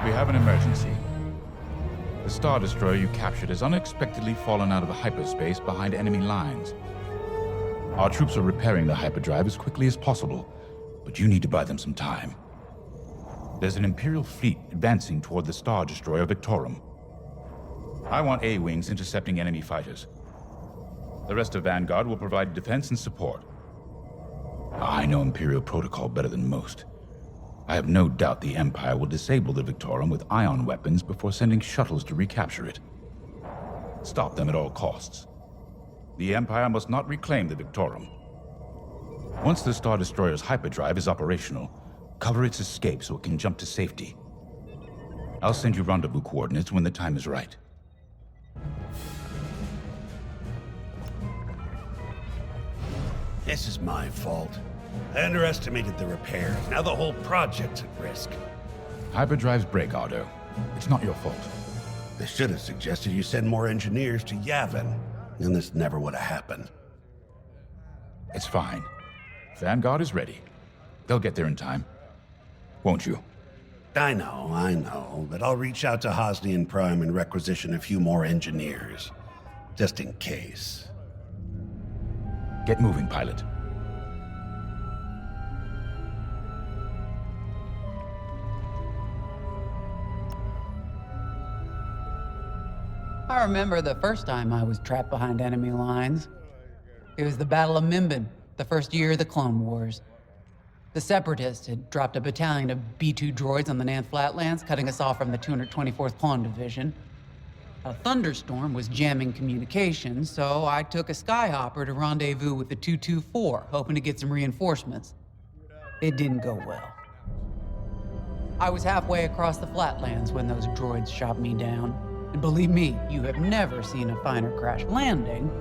We have an emergency. The Star Destroyer you captured has unexpectedly fallen out of the hyperspace behind enemy lines. Our troops are repairing the hyperdrive as quickly as possible, but you need to buy them some time. There's an Imperial fleet advancing toward the Star Destroyer Victorum. I want A-wings intercepting enemy fighters. The rest of Vanguard will provide defense and support. I know Imperial protocol better than most. I have no doubt the Empire will disable the Victorum with ion weapons before sending shuttles to recapture it. Stop them at all costs. The Empire must not reclaim the Victorum. Once the Star Destroyer's hyperdrive is operational, cover its escape so it can jump to safety. I'll send you rendezvous coordinates when the time is right. This is my fault. I underestimated the repairs. Now the whole project's at risk. Hyperdrives break, Otto. It's not your fault. They should have suggested you send more engineers to Yavin, and this never would have happened. It's fine. Vanguard is ready. They'll get there in time. Won't you? I know, but I'll reach out to Hosnian Prime and requisition a few more engineers. Just in case. Get moving, pilot. I remember the first time I was trapped behind enemy lines. It was the Battle of Minbin, the first year of the Clone Wars. The Separatists had dropped a battalion of B-2 droids on the Nan Flatlands, cutting us off from the 224th Clone Division. A thunderstorm was jamming communications, so I took a skyhopper to rendezvous with the 224, hoping to get some reinforcements. It didn't go well. I was halfway across the Flatlands when those droids shot me down. And believe me, you have never seen a finer crash landing.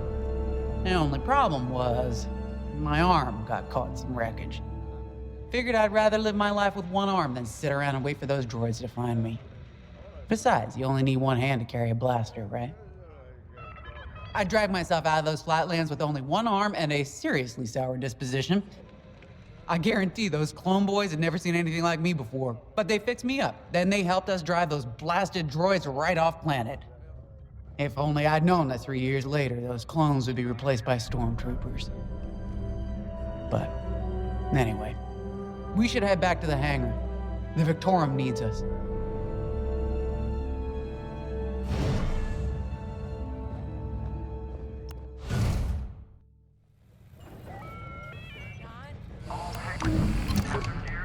The only problem was, my arm got caught in some wreckage. Figured I'd rather live my life with one arm than sit around and wait for those droids to find me. Besides, you only need one hand to carry a blaster, right? I dragged myself out of those flatlands with only one arm and a seriously sour disposition. I guarantee those clone boys had never seen anything like me before, but they fixed me up. Then they helped us drive those blasted droids right off planet. If only I'd known that 3 years later, those clones would be replaced by stormtroopers. But anyway, we should head back to the hangar. The Victorum needs us.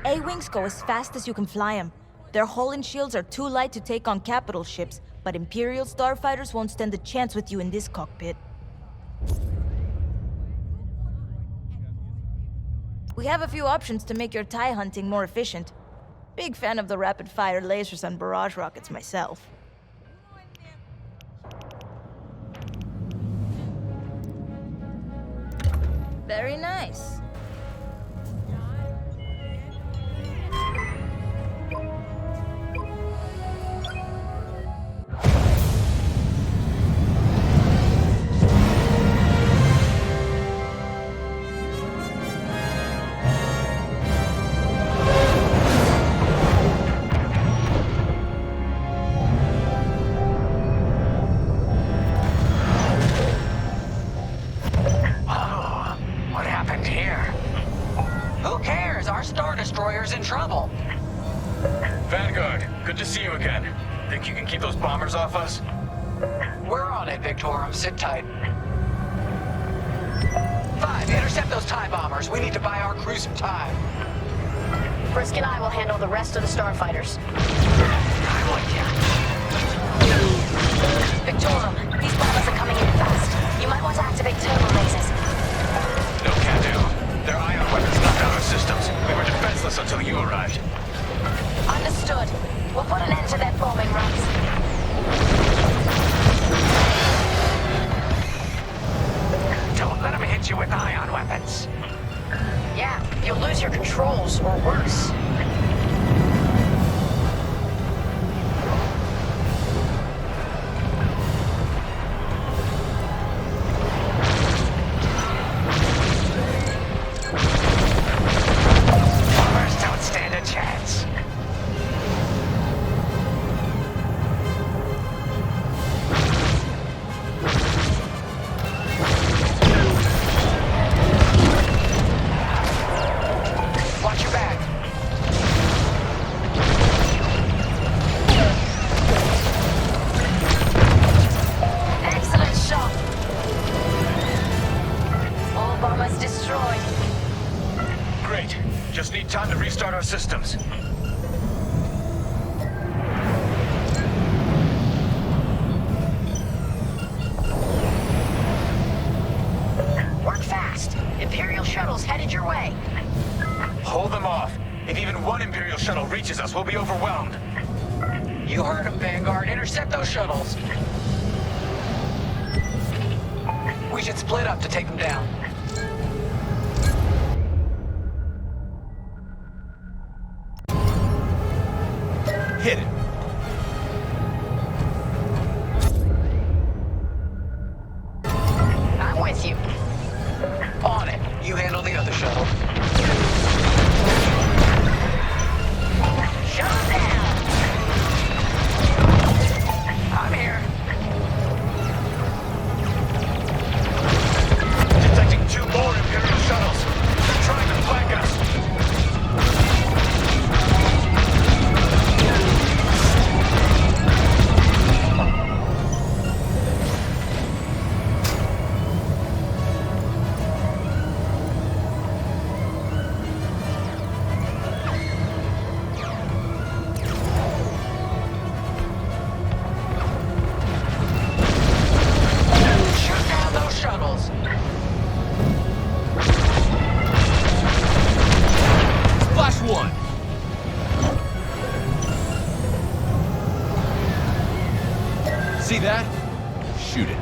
A-Wings go as fast as you can fly them. Their hull and shields are too light to take on capital ships, but Imperial starfighters won't stand a chance with you in this cockpit. We have a few options to make your TIE hunting more efficient. Big fan of the rapid-fire lasers and barrage rockets myself. Very nice. In trouble. Vanguard, good to see you again. Think you can keep those bombers off us? We're on it, Victorum. Sit tight. 5, intercept those TIE bombers. We need to buy our crew some time. Frisk and I will handle the rest of the starfighters. I'm with you. Victorum, these bombers are coming in fast. You might want to activate turbo lasers. No can do. Their ion weapons knocked out our systems. We were defenseless until you arrived. Understood. We'll put an end to their bombing runs. Don't let them hit you with ion weapons. Yeah, you'll lose your controls, or worse. restart our systems. Work fast. Imperial shuttles headed your way. Hold them off. If even one Imperial shuttle reaches us, we'll be overwhelmed. You heard him, Vanguard. Intercept those shuttles. We should split up to take them down. Hit it. I'm with you. On it. You handle the other shuttle. Shut down. I'm here. Detecting 2 more Imperial shuttles. They're trying to flank us. Shoot down those shuttles. Splash 1. See that? Shoot it.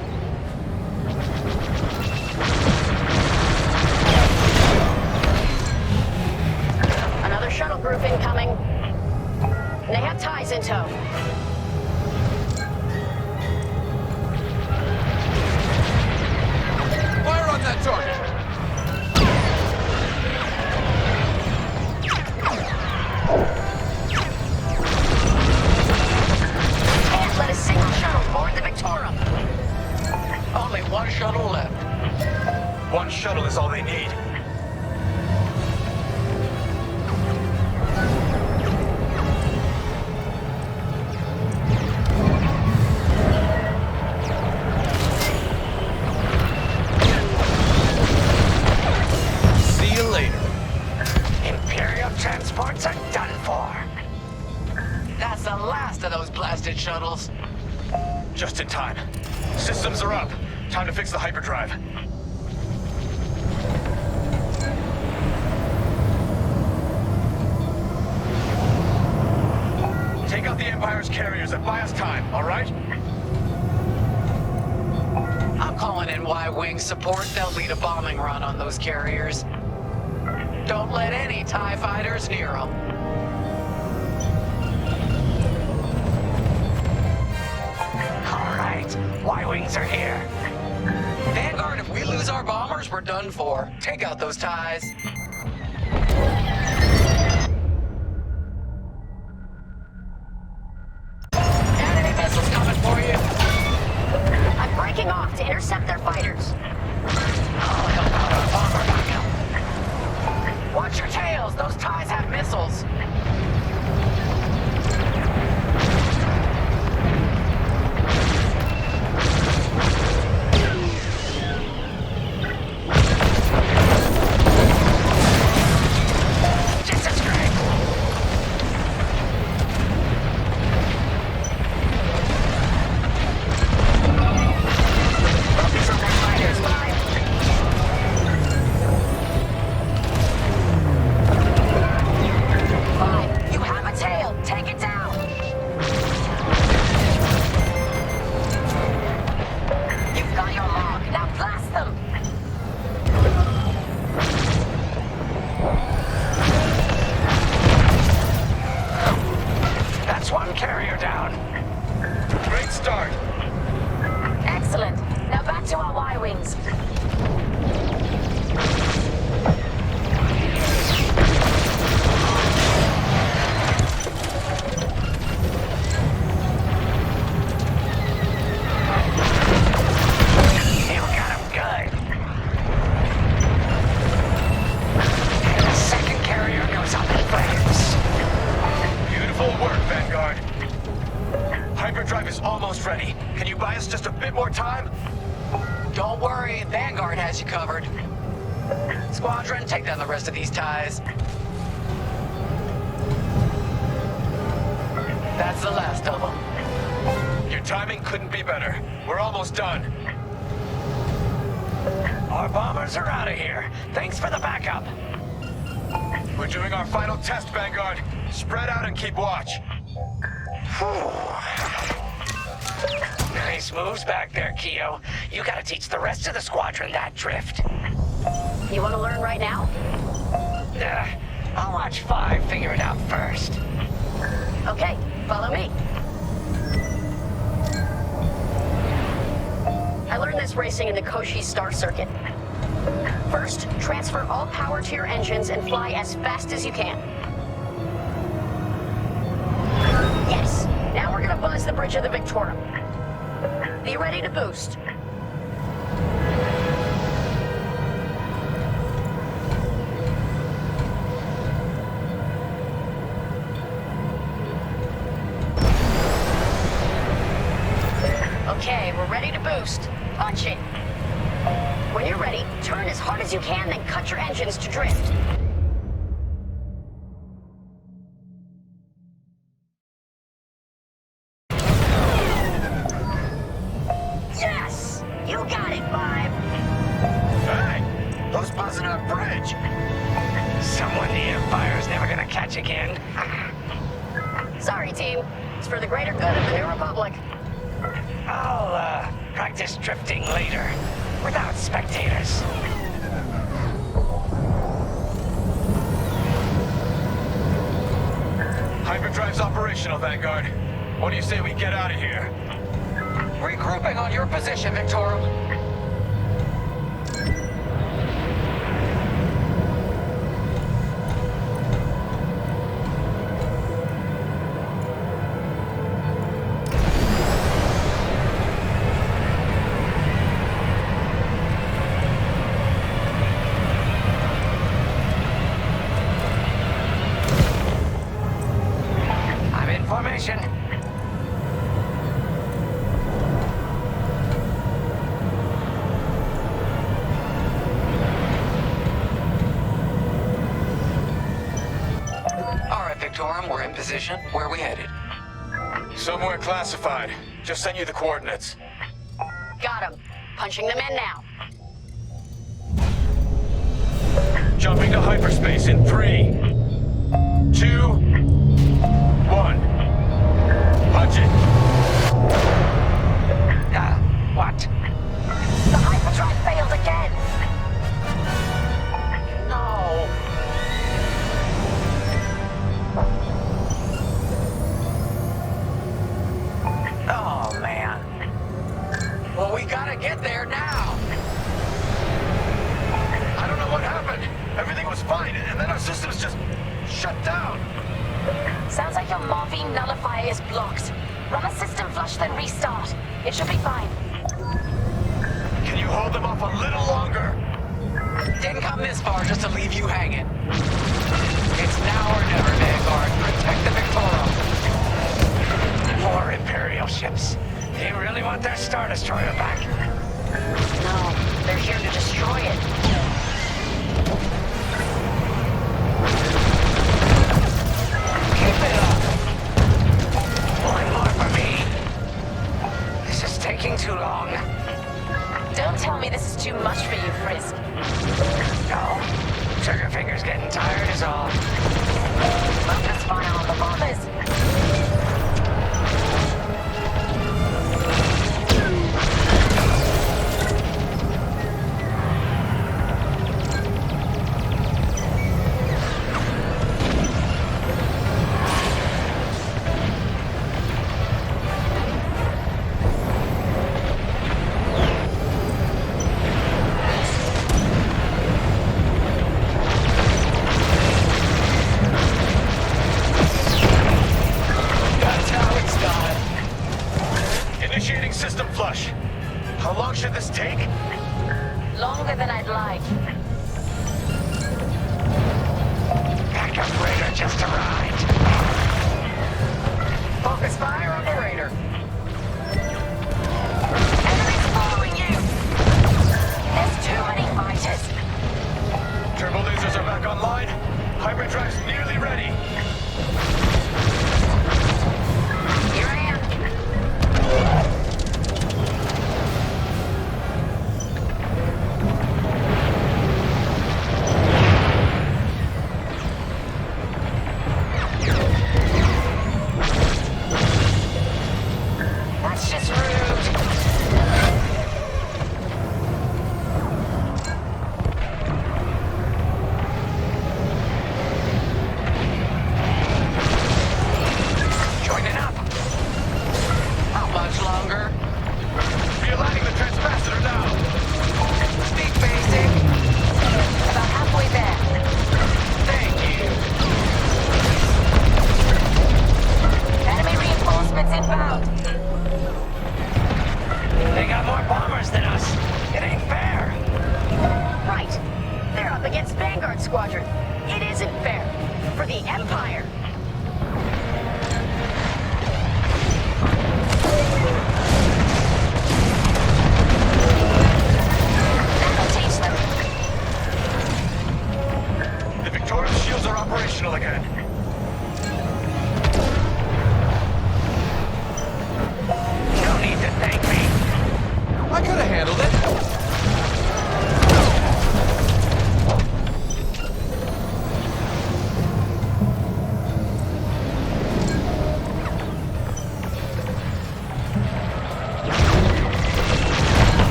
Another shuttle group incoming. They have ties in tow. Fire on that target. Can't let a single shuttle board the Victorum. Only one shuttle left. 1 shuttle is all they need. See you later. Imperial transports are done for. That's the last of those blasted shuttles. Just in time. Systems are up. Time to fix the hyperdrive. Take out the Empire's carriers and buy us time, all right? I'm calling in Y-Wing support. They'll lead a bombing run on those carriers. Don't let any TIE fighters near them. All right, Y-Wings are here. Vanguard, if we lose our bombers, we're done for. Take out those TIEs. Enemy missiles coming for you. I'm breaking off to intercept their fighters. Oh, help out our bomber backup. Watch your tails. Those TIEs have missiles. Jesus Christ. Focus on their fighters, Five. Five, you have a tail. Take it down. You've got your mark. Now blast them. That's one carrier down. Great start. Excellent. Now back to our Y-Wings. You got him good. The second carrier goes up in flames. Beautiful work, Vanguard. Hyperdrive is almost ready. Can you buy us just a bit more time? Don't worry, Vanguard has you covered. Squadron, take down the rest of these TIEs. That's the last of them. Your timing couldn't be better. We're almost done. Our bombers are out of here. Thanks for the backup. We're doing our final test, Vanguard. Spread out and keep watch. Nice moves back there, Keo. You gotta teach the rest of the squadron that drift. You want to learn right now? I'll watch 5 figure it out first. Okay, follow me. I learned this racing in the Koshi Star Circuit. First, transfer all power to your engines and fly as fast as you can. Yes! Now we're gonna buzz the bridge of the Victorum. Be ready to boost. Okay, we're ready to boost. Punch it! When you're ready, turn as hard as you can, then cut your engines to drift. Yes! You got it, Five! Hey! Who's buzzing our bridge? Someone the Empire's never gonna catch again. Sorry, team. It's for the greater good of the New Republic. I'll, practice drifting later, without spectators. Hyperdrive's operational, Vanguard. What do you say we get out of here? Regrouping on your position, Victorum. Formation. All right, Victorum, we're in position. Where are we headed? Somewhere classified. Just sent you the coordinates. Got him. Punching them in now. Jumping to hyperspace in 3, 2, 1. Punch it! What? The hyperdrive failed again! No! Oh, man. Well, we gotta get there now. I don't know what happened. Everything was fine, and then our systems just shut down. Sounds like your morphine nullifier is blocked. Run a system flush, then restart. It should be fine. Can you hold them off a little longer? Didn't come this far just to leave you hanging. It's now or never, Vanguard. Protect the Victorum. More Imperial ships. They really want their Star Destroyer back. No, they're here to destroy it. Keep it up. One more for me. This is taking too long. Don't tell me this is too much for you, Frisk. No. Trigger finger's getting tired is all. Focus fire on the bombers.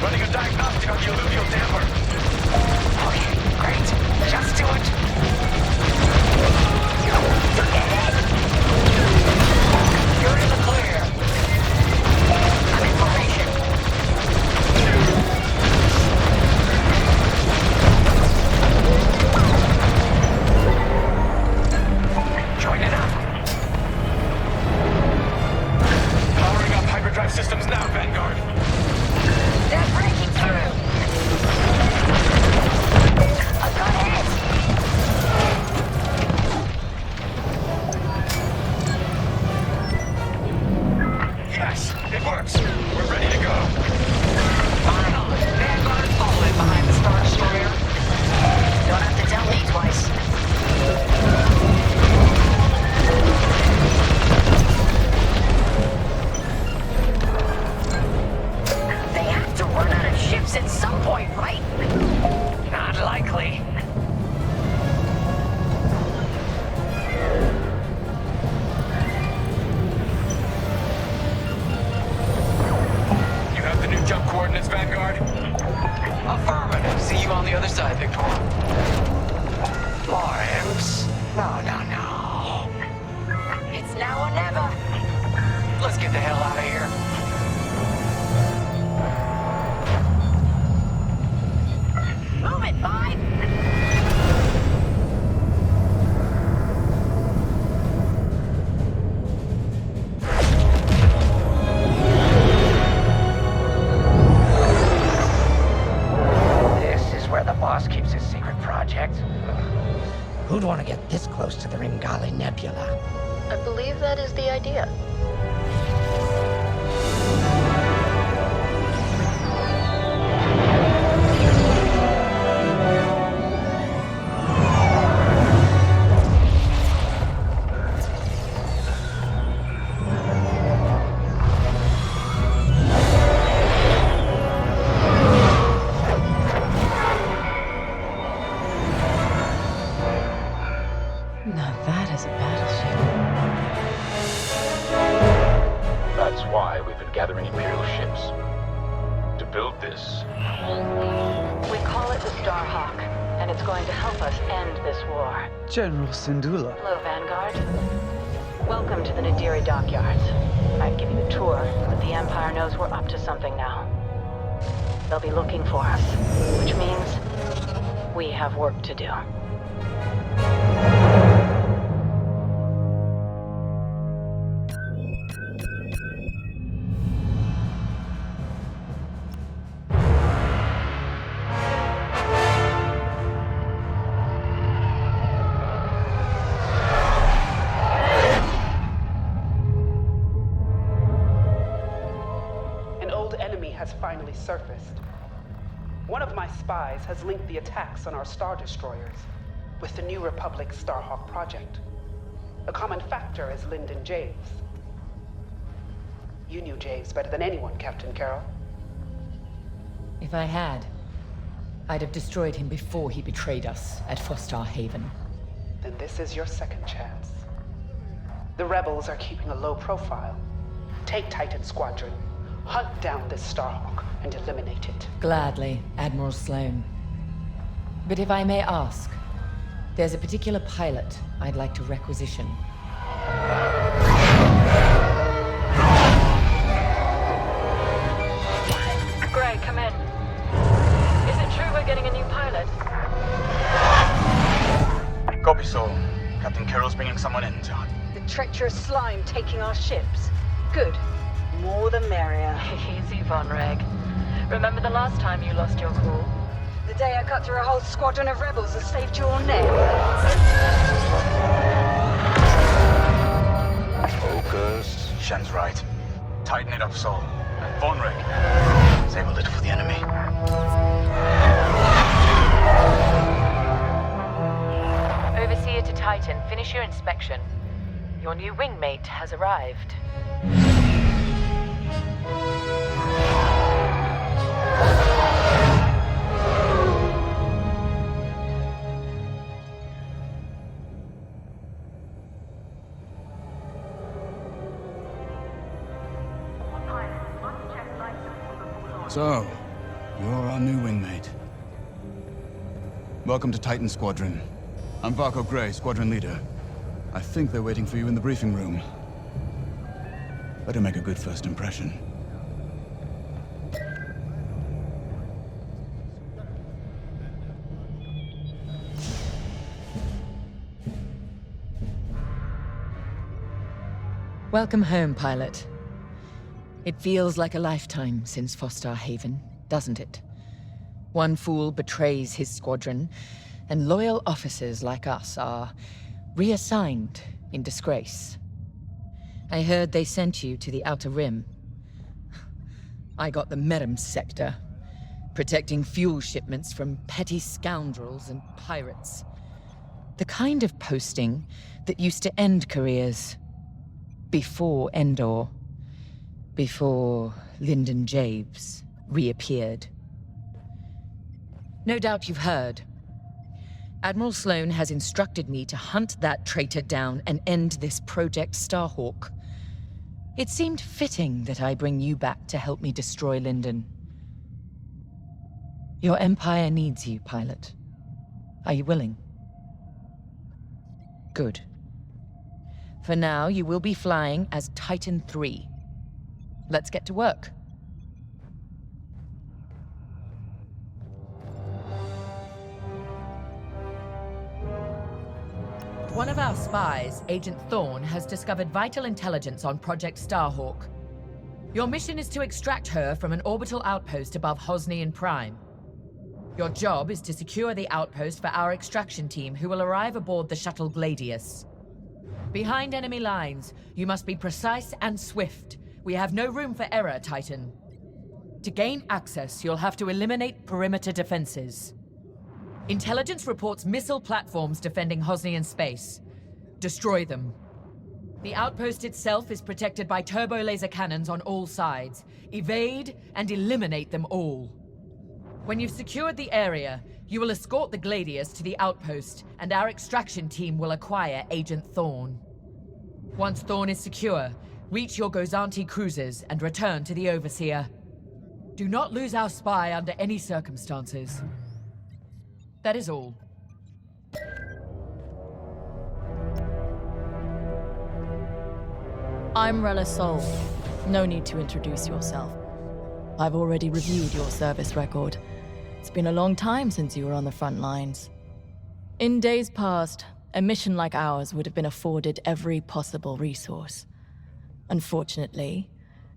Running a diagnostic on the alluvial damper. Okay, great. Just do it. You're in the clear. I'm in formation. Joining up. Powering up hyperdrive systems now, Vanguard. They're breaking through. A good hit. Yes, it works. We're ready to go. Final. Vanguard fallen behind the Star Destroyer. Don't have to tell me twice. They have to run out of ships at some point, right? Not likely. You have the new jump coordinates, Vanguard? Affirmative. See you on the other side, Victor. More imps? No. It's now or never. Let's get the hell out of here. Move it, Five. This is where the boss keeps his secret project. Who'd want to get this close to the Ringali Nebula? I believe that is the idea. Now that is a battleship. That's why we've been gathering Imperial ships. To build this. We call it the Starhawk, and it's going to help us end this war. General Syndulla. Hello, Vanguard. Welcome to the Nadiri dockyards. I'd give you a tour, but the Empire knows we're up to something now. They'll be looking for us, which means we have work to do. An old enemy has finally surfaced. One of my spies has linked the attacks on our Star Destroyers with the New Republic Starhawk project. A common factor is Lyndon James. You knew James better than anyone, Captain Carroll. If I had, I'd have destroyed him before he betrayed us at Fostar Haven. Then this is your second chance. The rebels are keeping a low profile. Take Titan Squadron, hunt down this Starhawk, and eliminate it. Gladly, Admiral Sloane. But if I may ask, there's a particular pilot I'd like to requisition. Gray, come in. Is it true we're getting a new pilot? Copy, Sol. Captain Carroll's bringing someone in, John. The treacherous slime taking our ships. Good. More the merrier. Easy, Von Reg. Remember the last time you lost your cool? The day I cut through a whole squadron of rebels and saved your neck. Focus. Shen's right. Tighten it up, Sol. And Von Reg. Save a little for the enemy. Overseer to Titan, finish your inspection. Your new wingmate has arrived. So, You're our new wingmate. Welcome to Titan Squadron. I'm Varco Gray, Squadron Leader. I think they're waiting for you in the briefing room. Better make a good first impression. Welcome home, pilot. It feels like a lifetime since Foster Haven, doesn't it? One fool betrays his squadron, and loyal officers like us are reassigned in disgrace. I heard they sent you to the Outer Rim. I got the Merim sector, protecting fuel shipments from petty scoundrels and pirates. The kind of posting that used to end careers. Before Endor. Before Lyndon Javes reappeared. No doubt you've heard. Admiral Sloane has instructed me to hunt that traitor down and end this Project Starhawk. It seemed fitting that I bring you back to help me destroy Lyndon. Your Empire needs you, pilot. Are you willing? Good. For now, you will be flying as Titan 3. Let's get to work. One of our spies, Agent Thorne, has discovered vital intelligence on Project Starhawk. Your mission is to extract her from an orbital outpost above Hosnian Prime. Your job is to secure the outpost for our extraction team, who will arrive aboard the shuttle Gladius. Behind enemy lines, you must be precise and swift. We have no room for error, Titan. To gain access, you'll have to eliminate perimeter defenses. Intelligence reports missile platforms defending Hosnian space. Destroy them. The outpost itself is protected by turbo laser cannons on all sides. Evade and eliminate them all. When you've secured the area, you will escort the Gladius to the outpost, and our extraction team will acquire Agent Thorne. Once Thorne is secure, reach your Gozanti cruisers and return to the Overseer. Do not lose our spy under any circumstances. That is all. I'm Rella Sol. No need to introduce yourself. I've already reviewed your service record. It's been a long time since you were on the front lines. In days past, a mission like ours would have been afforded every possible resource. Unfortunately,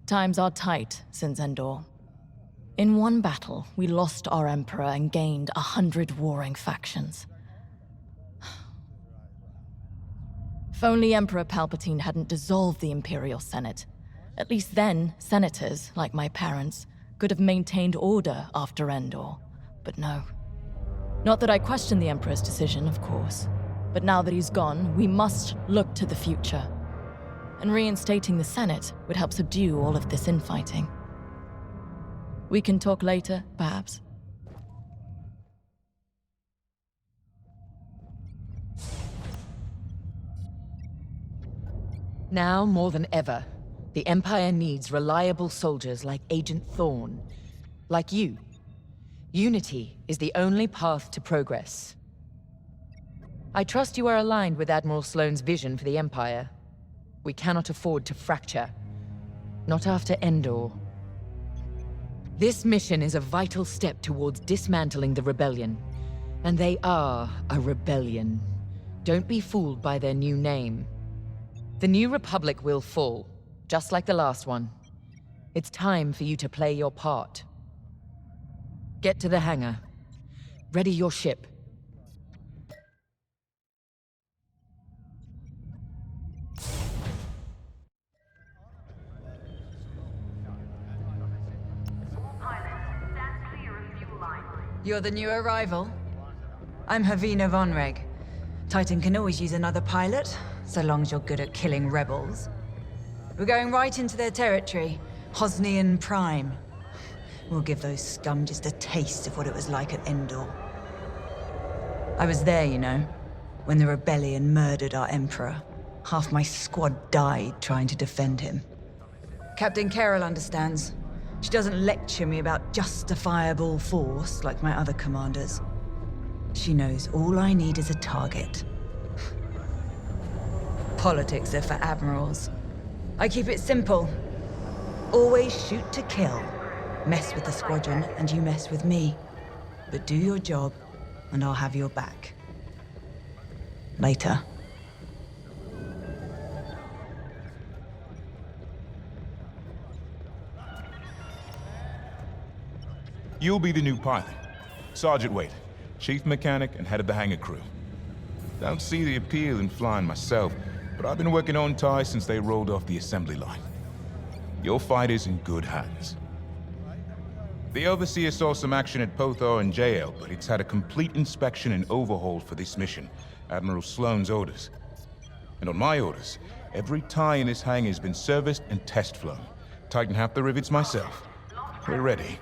times are tight since Endor. In one battle, we lost our Emperor and gained 100 warring factions. If only Emperor Palpatine hadn't dissolved the Imperial Senate. At least then, senators, like my parents, could have maintained order after Endor. But no. Not that I question the Emperor's decision, of course. But now that he's gone, we must look to the future. And reinstating the Senate would help subdue all of this infighting. We can talk later, perhaps. Now more than ever, the Empire needs reliable soldiers like Agent Thorne. Like you. Unity is the only path to progress. I trust you are aligned with Admiral Sloane's vision for the Empire. We cannot afford to fracture. Not after Endor. This mission is a vital step towards dismantling the rebellion. And they are a rebellion. Don't be fooled by their new name. The New Republic will fall, just like the last one. It's time for you to play your part. Get to the hangar. Ready your ship. You're the new arrival? I'm Havina Vonreg. Titan can always use another pilot, so long as you're good at killing rebels. We're going right into their territory, Hosnian Prime. We'll give those scum just a taste of what it was like at Endor. I was there, you know, when the rebellion murdered our Emperor. Half my squad died trying to defend him. Captain Carroll understands. She doesn't lecture me about justifiable force like my other commanders. She knows all I need is a target. Politics are for admirals. I keep it simple. Always shoot to kill. Mess with the squadron, and you mess with me. But do your job, and I'll have your back. Later. You'll be the new pilot. Sergeant Wade, chief mechanic and head of the hangar crew. Don't see the appeal in flying myself, but I've been working on TIE since they rolled off the assembly line. Your fight is in good hands. The Overseer saw some action at Pothar and JL, but it's had a complete inspection and overhaul for this mission, Admiral Sloane's orders. And on my orders, every TIE in this hangar has been serviced and test flown. Tighten half the rivets myself. We're ready.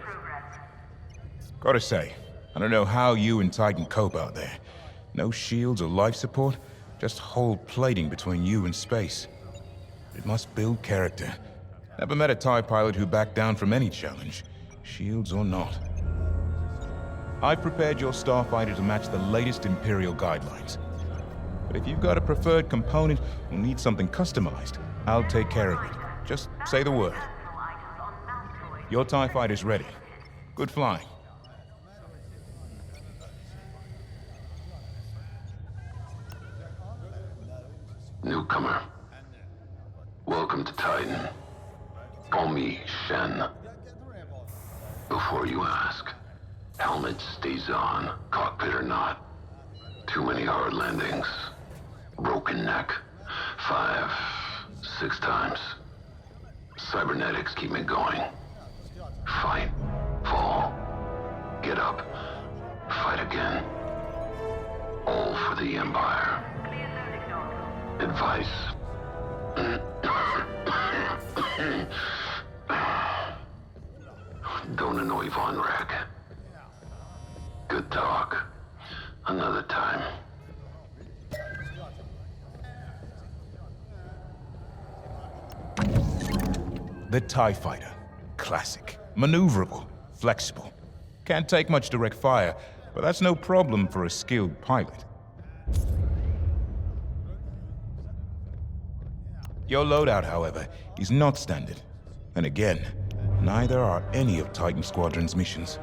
Gotta say, I don't know how you and Titan cope out there. No shields or life support, just hull plating between you and space. It must build character. Never met a TIE pilot who backed down from any challenge, shields or not. I've prepared your starfighter to match the latest Imperial guidelines. But if you've got a preferred component or need something customized, I'll take care of it. Just say the word. Your TIE fighter's ready. Good flying. Newcomer. Welcome to Titan. Call me Shen. Before you ask, helmet stays on, cockpit or not. Too many hard landings. Broken neck. 5, 6 times. Cybernetics keep me going. Fight. Fall. Get up. Fight again. All for the Empire. Advice. Don't annoy Von Reg. Good talk. Another time. The TIE fighter. Classic. Maneuverable. Flexible. Can't take much direct fire, but that's no problem for a skilled pilot. Your loadout, however, is not standard. And again, neither are any of Titan Squadron's missions.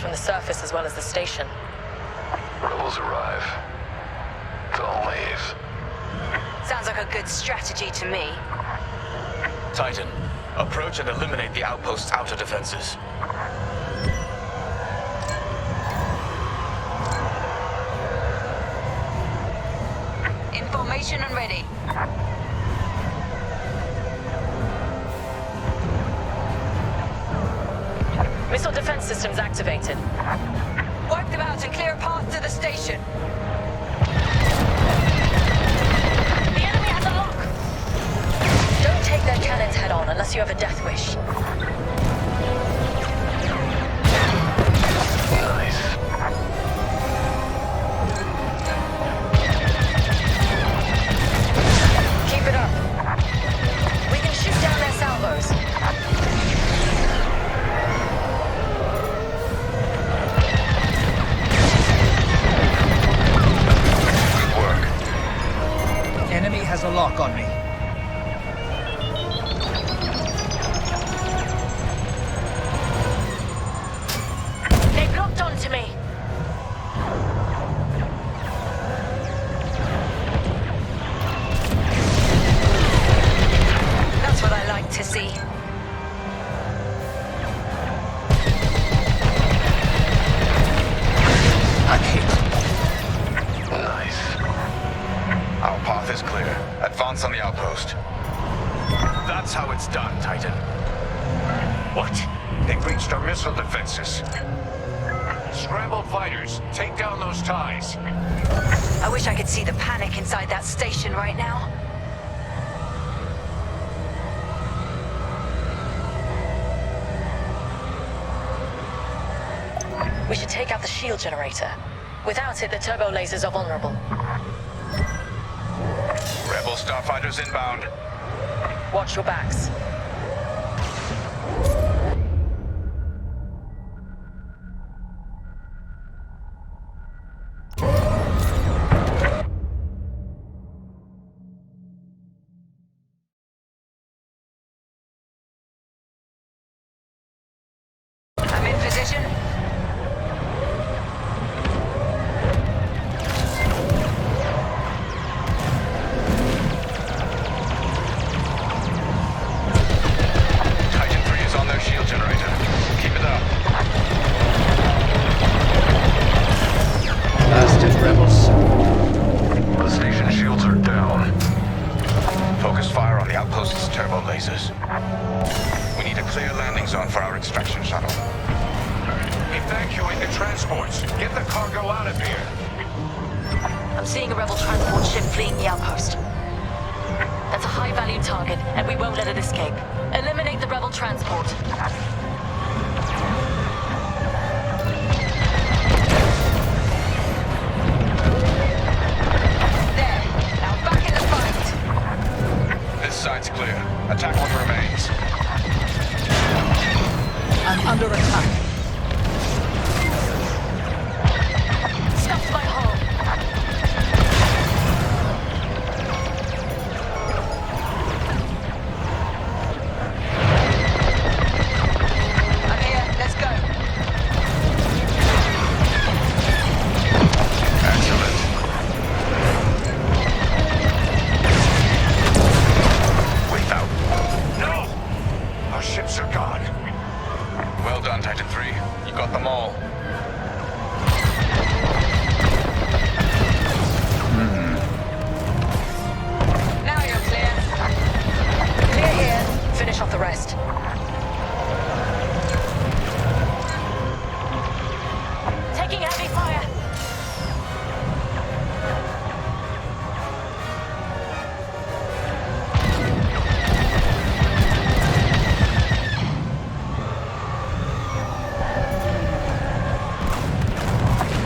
From the surface as well as the station. Rebels arrive. Don't leave. Sounds like a good strategy to me. Titan, approach and eliminate the outpost's outer defenses. In formation and ready. Missile defense systems activated. Wipe them out and clear a path to the station. The enemy has a lock! Don't take their cannons head on unless you have a death wish. Nice. Keep it up. We can shoot down their salvos. pounce on the outpost. That's how it's done, Titan. What? They breached our missile defenses. Scrambled fighters, take down those ties. I wish I could see the panic inside that station right now. We should take out the shield generator. Without it, the turbo lasers are vulnerable. Rebel starfighters inbound. Watch your backs. I'm in position. Titan 3 is on their shield generator. Keep it up. Blasted rebels. The station shields are down. Focus fire on the outpost's turbo lasers. We need a clear landing zone for our extraction shuttle. Evacuate the transports. Get the cargo out of here. I'm seeing a rebel transport ship fleeing the outpost. That's a high-value target, and we won't let it escape. Eliminate the rebel transport. There. Now back in the fight. This side's clear. Attack what remains. I'm under attack. Stuffed my hull. I'm here. Let's go. Excellent. Without. No! Our ships are gone. Well done, Titan 3. You got them all. Now you're clear. Clear here. Finish off the rest. Taking heavy fire.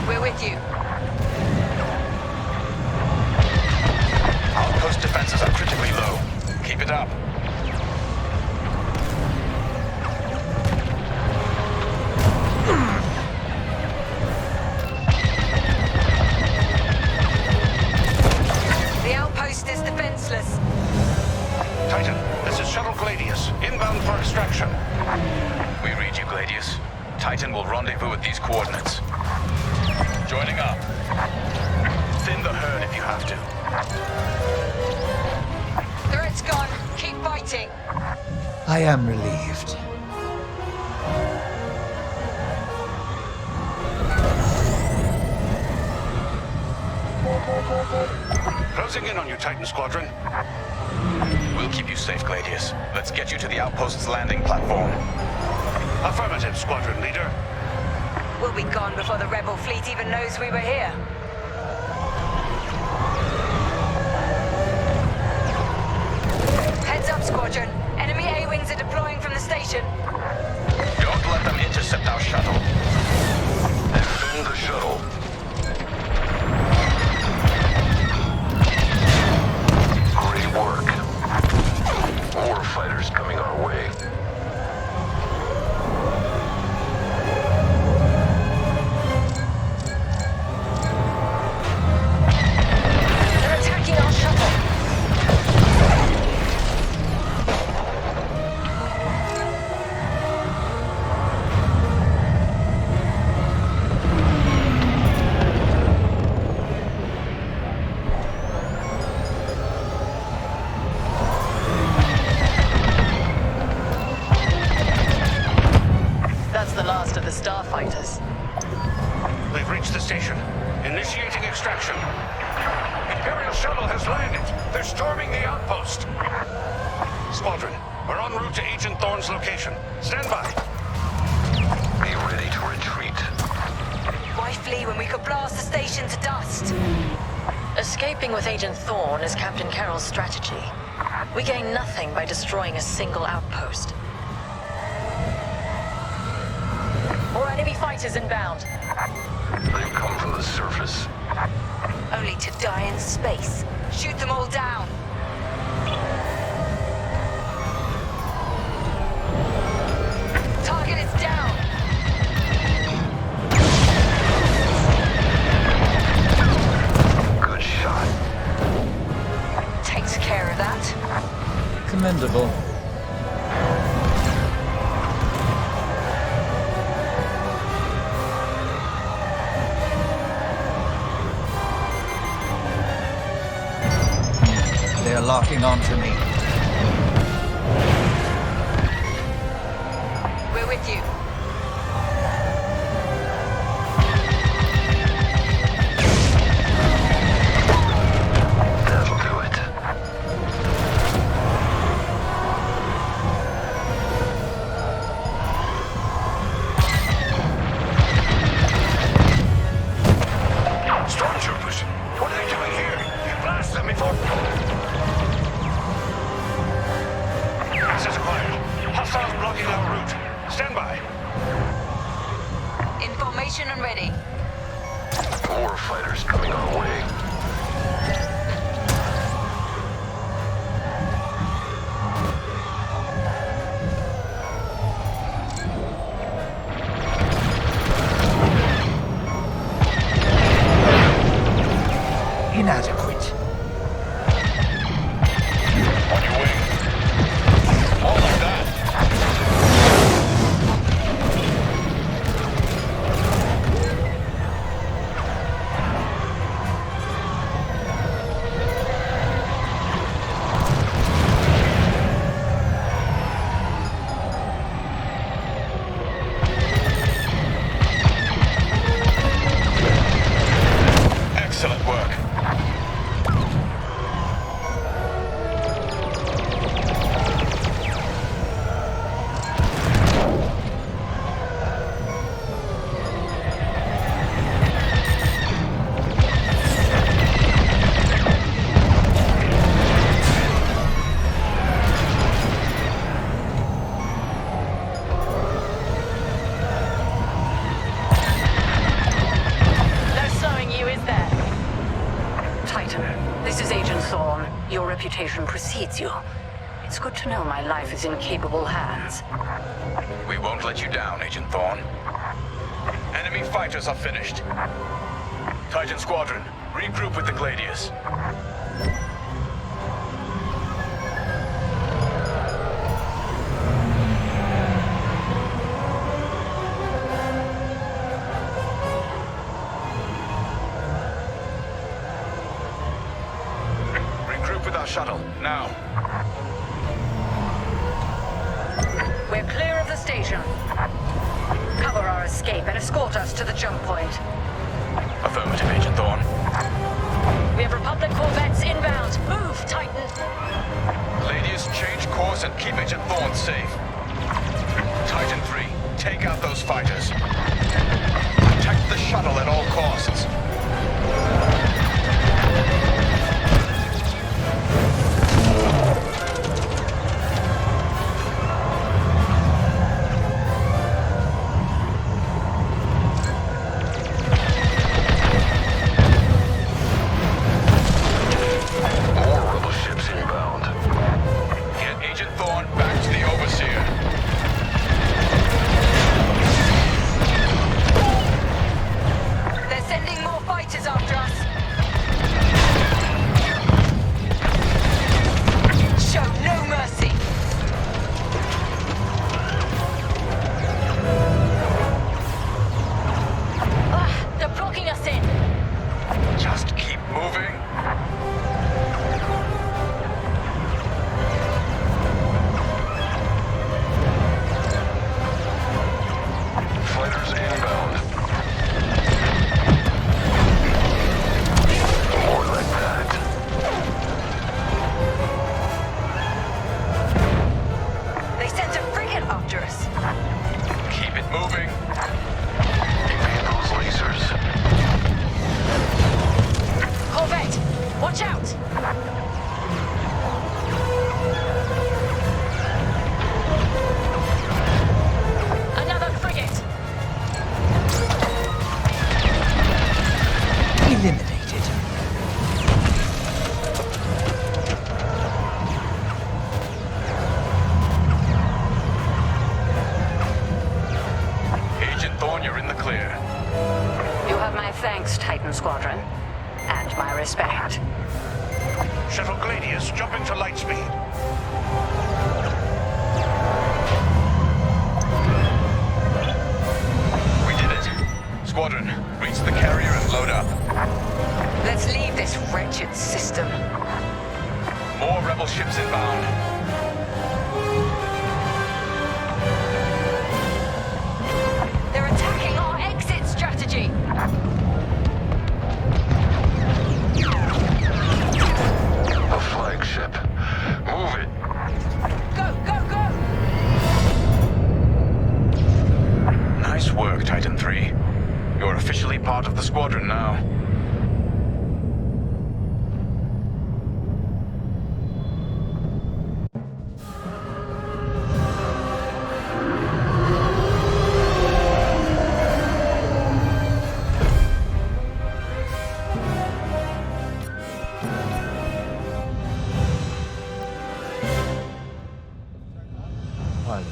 We're with you. Outpost defenses are critically low. Keep it up. The outpost is defenseless. Titan, this is Shuttle Gladius, inbound for extraction. We read you, Gladius. Titan will rendezvous at these coordinates. Joining up. Thin the herd if you have to. Threat's gone. Keep fighting. I am relieved. Closing in on you, Titan Squadron. We'll keep you safe, Gladius. Let's get you to the outpost's landing platform. Affirmative, Squadron Leader. We'll be gone before the rebel fleet even knows we were here. Heads up, Squadron. Enemy A-Wings are deploying from the station. Don't let them intercept our shuttle. Defend the shuttle. Great work. More fighters coming our way. They're attacking our shuttle. That's the last of the starfighters. They've reached the station. Initiating extraction. Imperial shuttle has landed. They're storming the outpost. Squadron, we're en route to Agent Thorne's location. Stand by. Be ready to retreat. Why flee when we could blast the station to dust? Escaping with Agent Thorne is Captain Carroll's strategy. We gain nothing by destroying a single outpost. More enemy fighters inbound. They've come from the surface. Only to die in space. Shoot them all down. Target is down. Good shot. Takes care of that. Commendable. They're locking onto me. We're with you. That'll do it. Stormtroopers, what are they doing here? Blast them before... Access acquired. Hostiles blocking our route. Stand by. Information and ready. More fighters coming our way. Inadequate. On your way. More like that. Excellent work. No slowing you, is there? Titan, this is Agent Thorne. Your reputation precedes you. It's good to know my life is in capable hands. We won't let you down, Agent Thorne. Enemy fighters are finished. Titan Squadron, regroup with the Gladius. Regroup with our shuttle, now. We're clear of the station. Cover our escape and escort us to the jump point. Affirmative, Agent Thorne. We have Republic corvettes inbound. Move, Titan! Gladius, change course and keep Agent Thorne safe. Titan 3, take out those fighters. Protect the shuttle at all costs. More rebel ships inbound. Get Agent Thorne back to the Overseer. You're in the clear. You have my thanks, Titan Squadron. And my respect. Shuttle Gladius, jumping to light speed. We did it. Squadron, reach the carrier and load up. Let's leave this wretched system. More rebel ships inbound. They're attacking our exit strategy! The flagship. Move it. Go, go, go! Nice work, Titan 3. You're officially part of the squadron now. Pilot.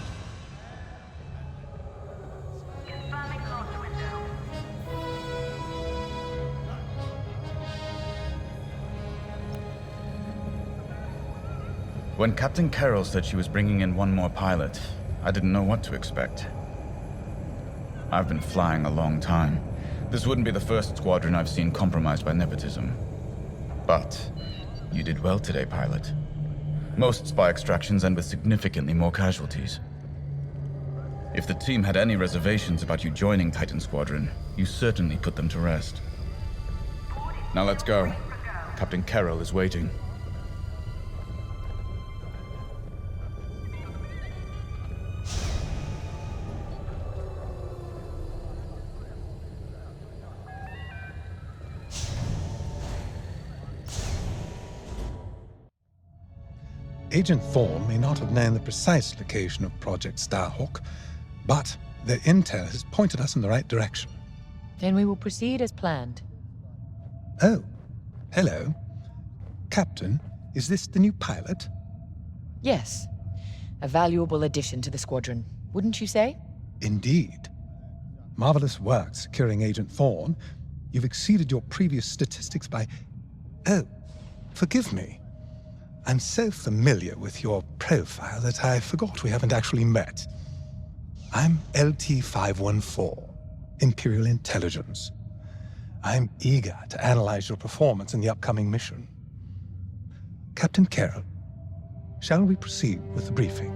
When Captain Carroll said she was bringing in one more pilot, I didn't know what to expect. I've been flying a long time. This wouldn't be the first squadron I've seen compromised by nepotism. But you did well today, pilot. Most spy extractions end with significantly more casualties. If the team had any reservations about you joining Titan Squadron, you certainly put them to rest. Now let's go. Captain Carroll is waiting. Agent Thorne may not have known the precise location of Project Starhawk, but their intel has pointed us in the right direction. Then we will proceed as planned. Oh, hello. Captain, is this the new pilot? Yes. A valuable addition to the squadron, wouldn't you say? Indeed. Marvelous work securing Agent Thorne. You've exceeded your previous statistics by... Oh, forgive me. I'm so familiar with your profile that I forgot we haven't actually met. I'm LT-514, Imperial Intelligence. I'm eager to analyze your performance in the upcoming mission. Captain Carroll, shall we proceed with the briefing?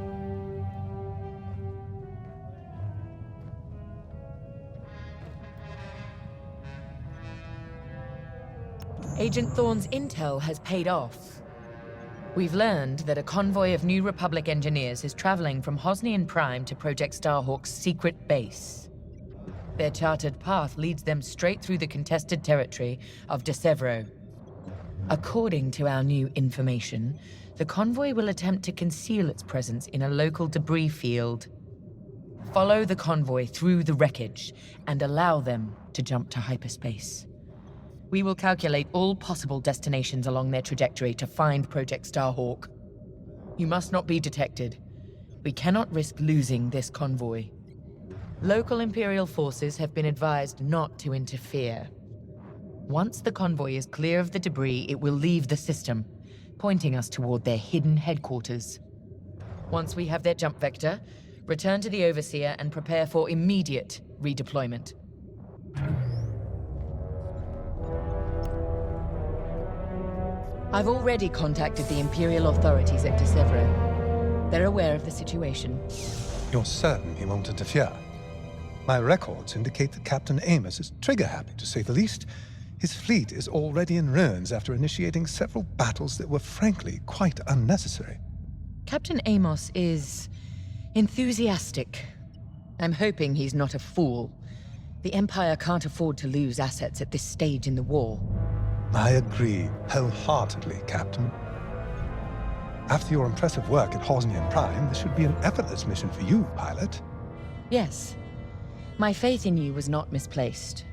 Agent Thorne's intel has paid off. We've learned that a convoy of New Republic engineers is traveling from Hosnian Prime to Project Starhawk's secret base. Their charted path leads them straight through the contested territory of Desevro. According to our new information, the convoy will attempt to conceal its presence in a local debris field. Follow the convoy through the wreckage and allow them to jump to hyperspace. We will calculate all possible destinations along their trajectory to find Project Starhawk. You must not be detected. We cannot risk losing this convoy. Local Imperial forces have been advised not to interfere. Once the convoy is clear of the debris, it will leave the system, pointing us toward their hidden headquarters. Once we have their jump vector, return to the Overseer and prepare for immediate redeployment. I've already contacted the Imperial authorities at Desevro. They're aware of the situation. You're certain he won't interfere? My records indicate that Captain Amos is trigger-happy, to say the least. His fleet is already in ruins after initiating several battles that were frankly quite unnecessary. Captain Amos is enthusiastic. I'm hoping he's not a fool. The Empire can't afford to lose assets at this stage in the war. I agree wholeheartedly, Captain. After your impressive work at Hosnian Prime, this should be an effortless mission for you, pilot. Yes. My faith in you was not misplaced.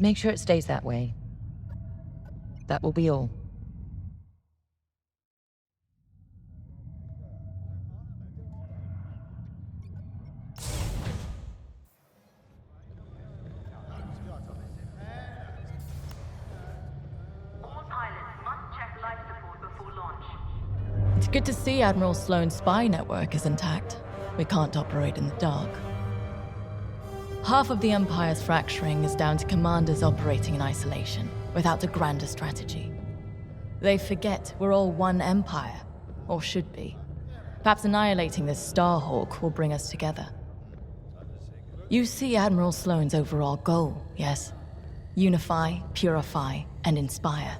Make sure it stays that way. That will be all. Good to see Admiral Sloane's spy network is intact. We can't operate in the dark. Half of the Empire's fracturing is down to commanders operating in isolation, without a grander strategy. They forget we're all one Empire, or should be. Perhaps annihilating this Starhawk will bring us together. You see Admiral Sloane's overall goal, yes? Unify, purify, and inspire.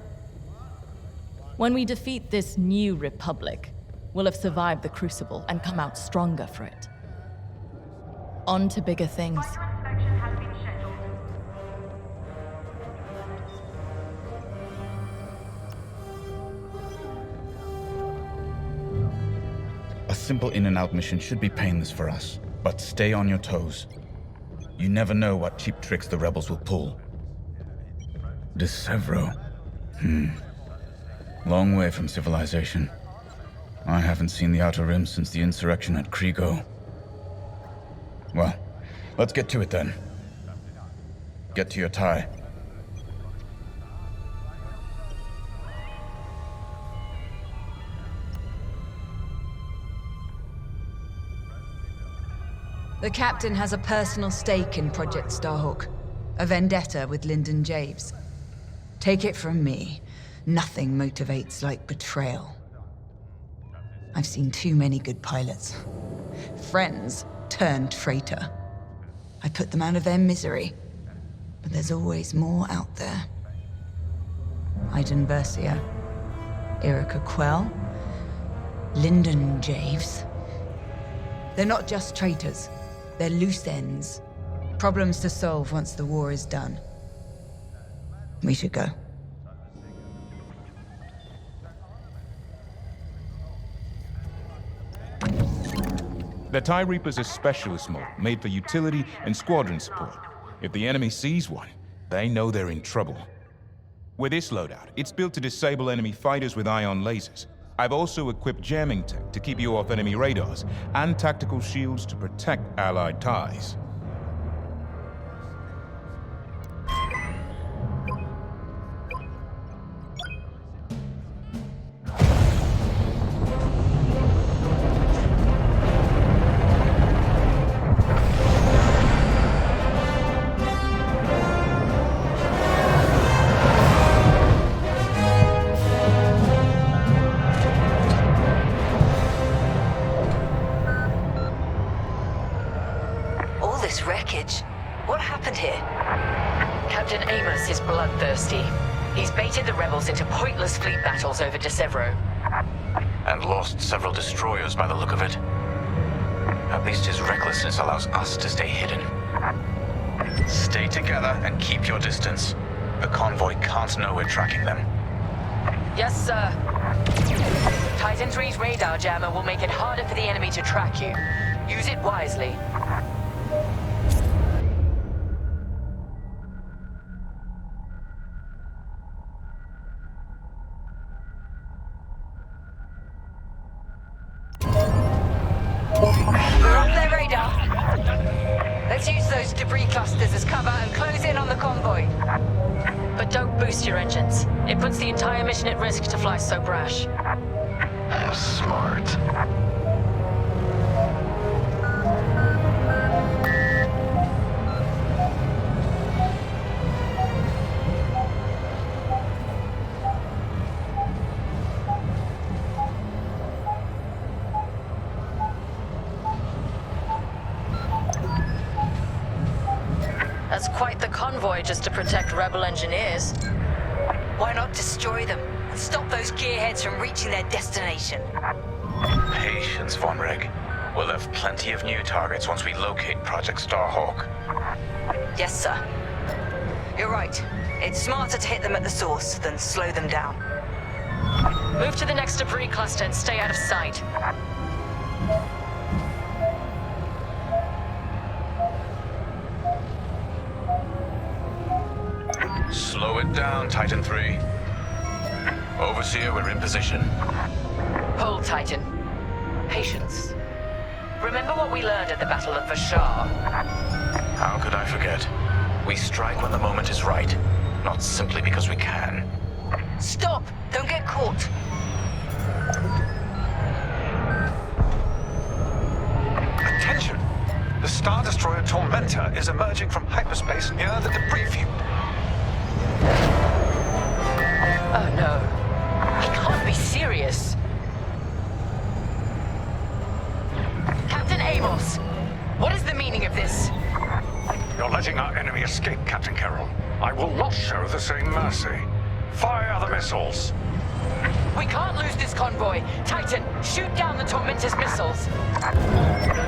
When we defeat this new Republic, we'll have survived the Crucible and come out stronger for it. On to bigger things. A simple in-and-out mission should be painless for us, but stay on your toes. You never know what cheap tricks the rebels will pull. Desevro. Long way from civilization. I haven't seen the Outer Rim since the insurrection at Kriego. Well, let's get to it then. Get to your tie. The captain has a personal stake in Project Starhawk, a vendetta with Lyndon Javes. Take it from me, nothing motivates like betrayal. I've seen too many good pilots. Friends turned traitor. I put them out of their misery, but there's always more out there. Iden Versio, Erica Quell, Lyndon Javes. They're not just traitors. They're loose ends. Problems to solve once the war is done. We should go. The TIE Reaper's a specialist model, made for utility and squadron support. If the enemy sees one, they know they're in trouble. With this loadout, it's built to disable enemy fighters with ion lasers. I've also equipped jamming tech to keep you off enemy radars, and tactical shields to protect Allied TIEs. What happened here? Captain Amos is bloodthirsty. He's baited the rebels into pointless fleet battles over Desevro. And lost several destroyers by the look of it. At least his recklessness allows us to stay hidden. Stay together and keep your distance. The convoy can't know we're tracking them. Yes, sir. Titan 3's radar jammer will make it harder for the enemy to track you. Use it wisely. We're off their radar. Let's use those debris clusters as cover and close in on the convoy. But don't boost your engines. It puts the entire mission at risk to fly so brash. Smart. That's quite the convoy just to protect rebel engineers. Why not destroy them and stop those gearheads from reaching their destination? Patience, Von Reg. We'll have plenty of new targets once we locate Project Starhawk. Yes, sir. You're right. It's smarter to hit them at the source than slow them down. Move to the next debris cluster and stay out of sight. Slow it down, Titan 3. Overseer, we're in position. Hold, Titan. Patience. Remember what we learned at the Battle of Vashar? How could I forget? We strike when the moment is right, not simply because we can. Stop! Don't get caught! Star Destroyer Tormentor is emerging from hyperspace near the debris field. Oh no. He can't be serious. Captain Amos, what is the meaning of this? You're letting our enemy escape, Captain Carroll. I will not show the same mercy. Fire the missiles. We can't lose this convoy. Titan, shoot down the Tormentor's missiles.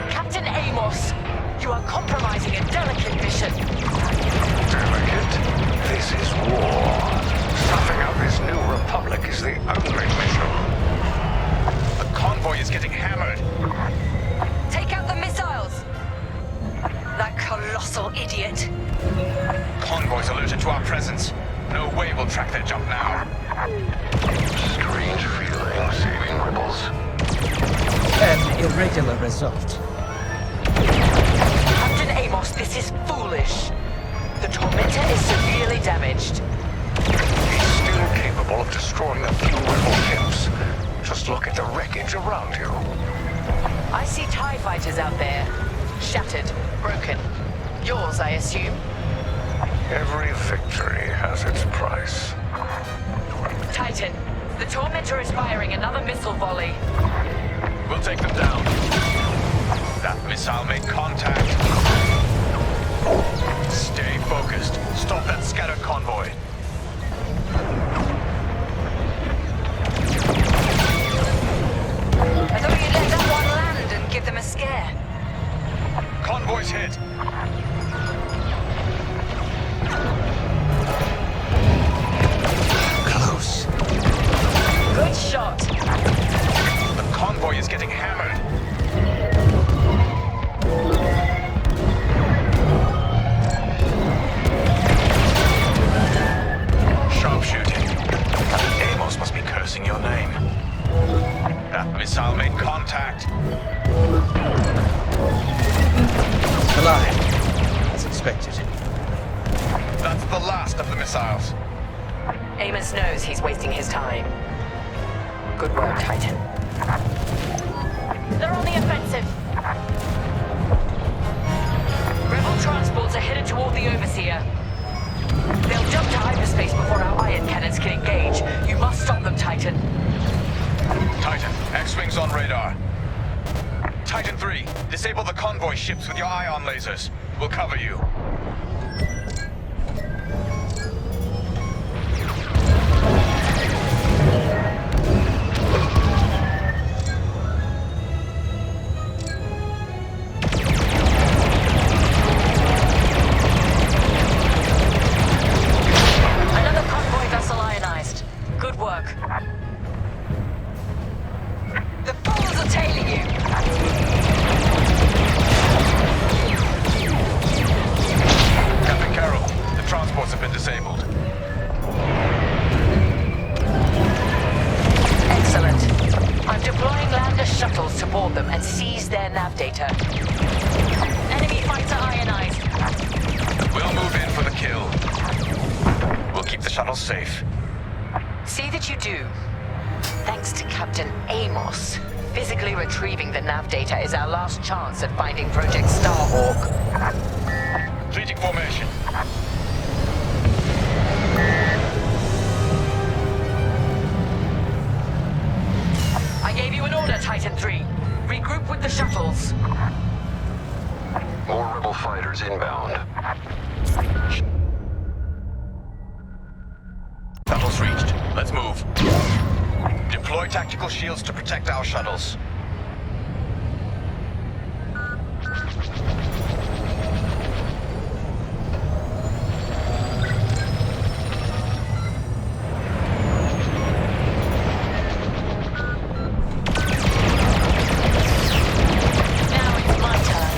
Captain Amos, you are compromising a delicate mission. Delicate? This is war. Snuffing out this new republic is the only mission. The convoy is getting hammered. Take out the missiles! That colossal idiot. Convoys alerted to our presence. No way we'll track their jump now. Strange feeling saving rebels. An irregular result. Captain Amos, this is foolish. The Tormentor is severely damaged. He's still capable of destroying a few rebel ships. Just look at the wreckage around you. I see TIE fighters out there. Shattered, broken. Yours, I assume? Every victory has its price. Titan, the Tormentor is firing another missile volley. We'll take them down. That missile made contact. Stay focused. Stop that scattered convoy. I thought you'd let that one land and give them a scare. Convoy's hit. Close. Good shot. The convoy is getting hammered. Sharpshooting. Captain Amos must be cursing your name. That missile made contact. Alive. As expected. That's the last of the missiles. Amos knows he's wasting his time. Good work, Titan. They're on the offensive. Rebel transports are headed toward the Overseer. They'll jump to hyperspace before our ion cannons can engage. You must stop them, Titan. Titan, X-Wings on radar. Titan 3, disable the convoy ships with your ion lasers. We'll cover you. Another convoy vessel ionized. Good work. The fools are tailing you! Captain Carroll, the transports have been disabled. Excellent. I'm deploying lander shuttles to board them and seize their nav data. Enemy fighter ionized. We'll move in for the kill. We'll keep the shuttles safe. See that you do. Thanks to Captain Amos, physically retrieving the nav data is our last chance at finding Project Starhawk. Completing formation. I gave you an order, Titan 3. Regroup with the shuttles. More rebel fighters inbound. Shuttles reached. Let's move. Deploy tactical shields to protect our shuttles. Now it's my turn.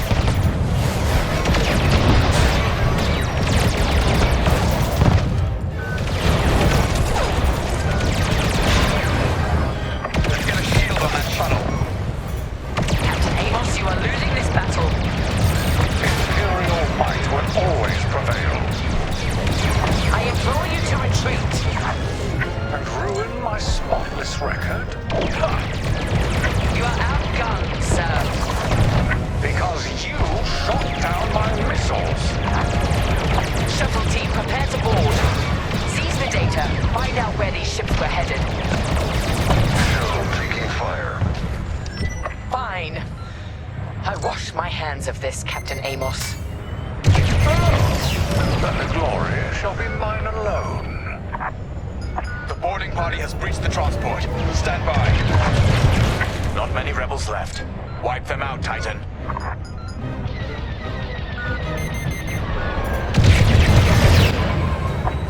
Let's get a shield on that shuttle. find out where these ships were headed. Shuttle taking fire. Fine. I wash my hands of this, Captain Amos. Then the glory shall be mine alone. The boarding party has breached the transport. Stand by. Not many rebels left. Wipe them out, Titan.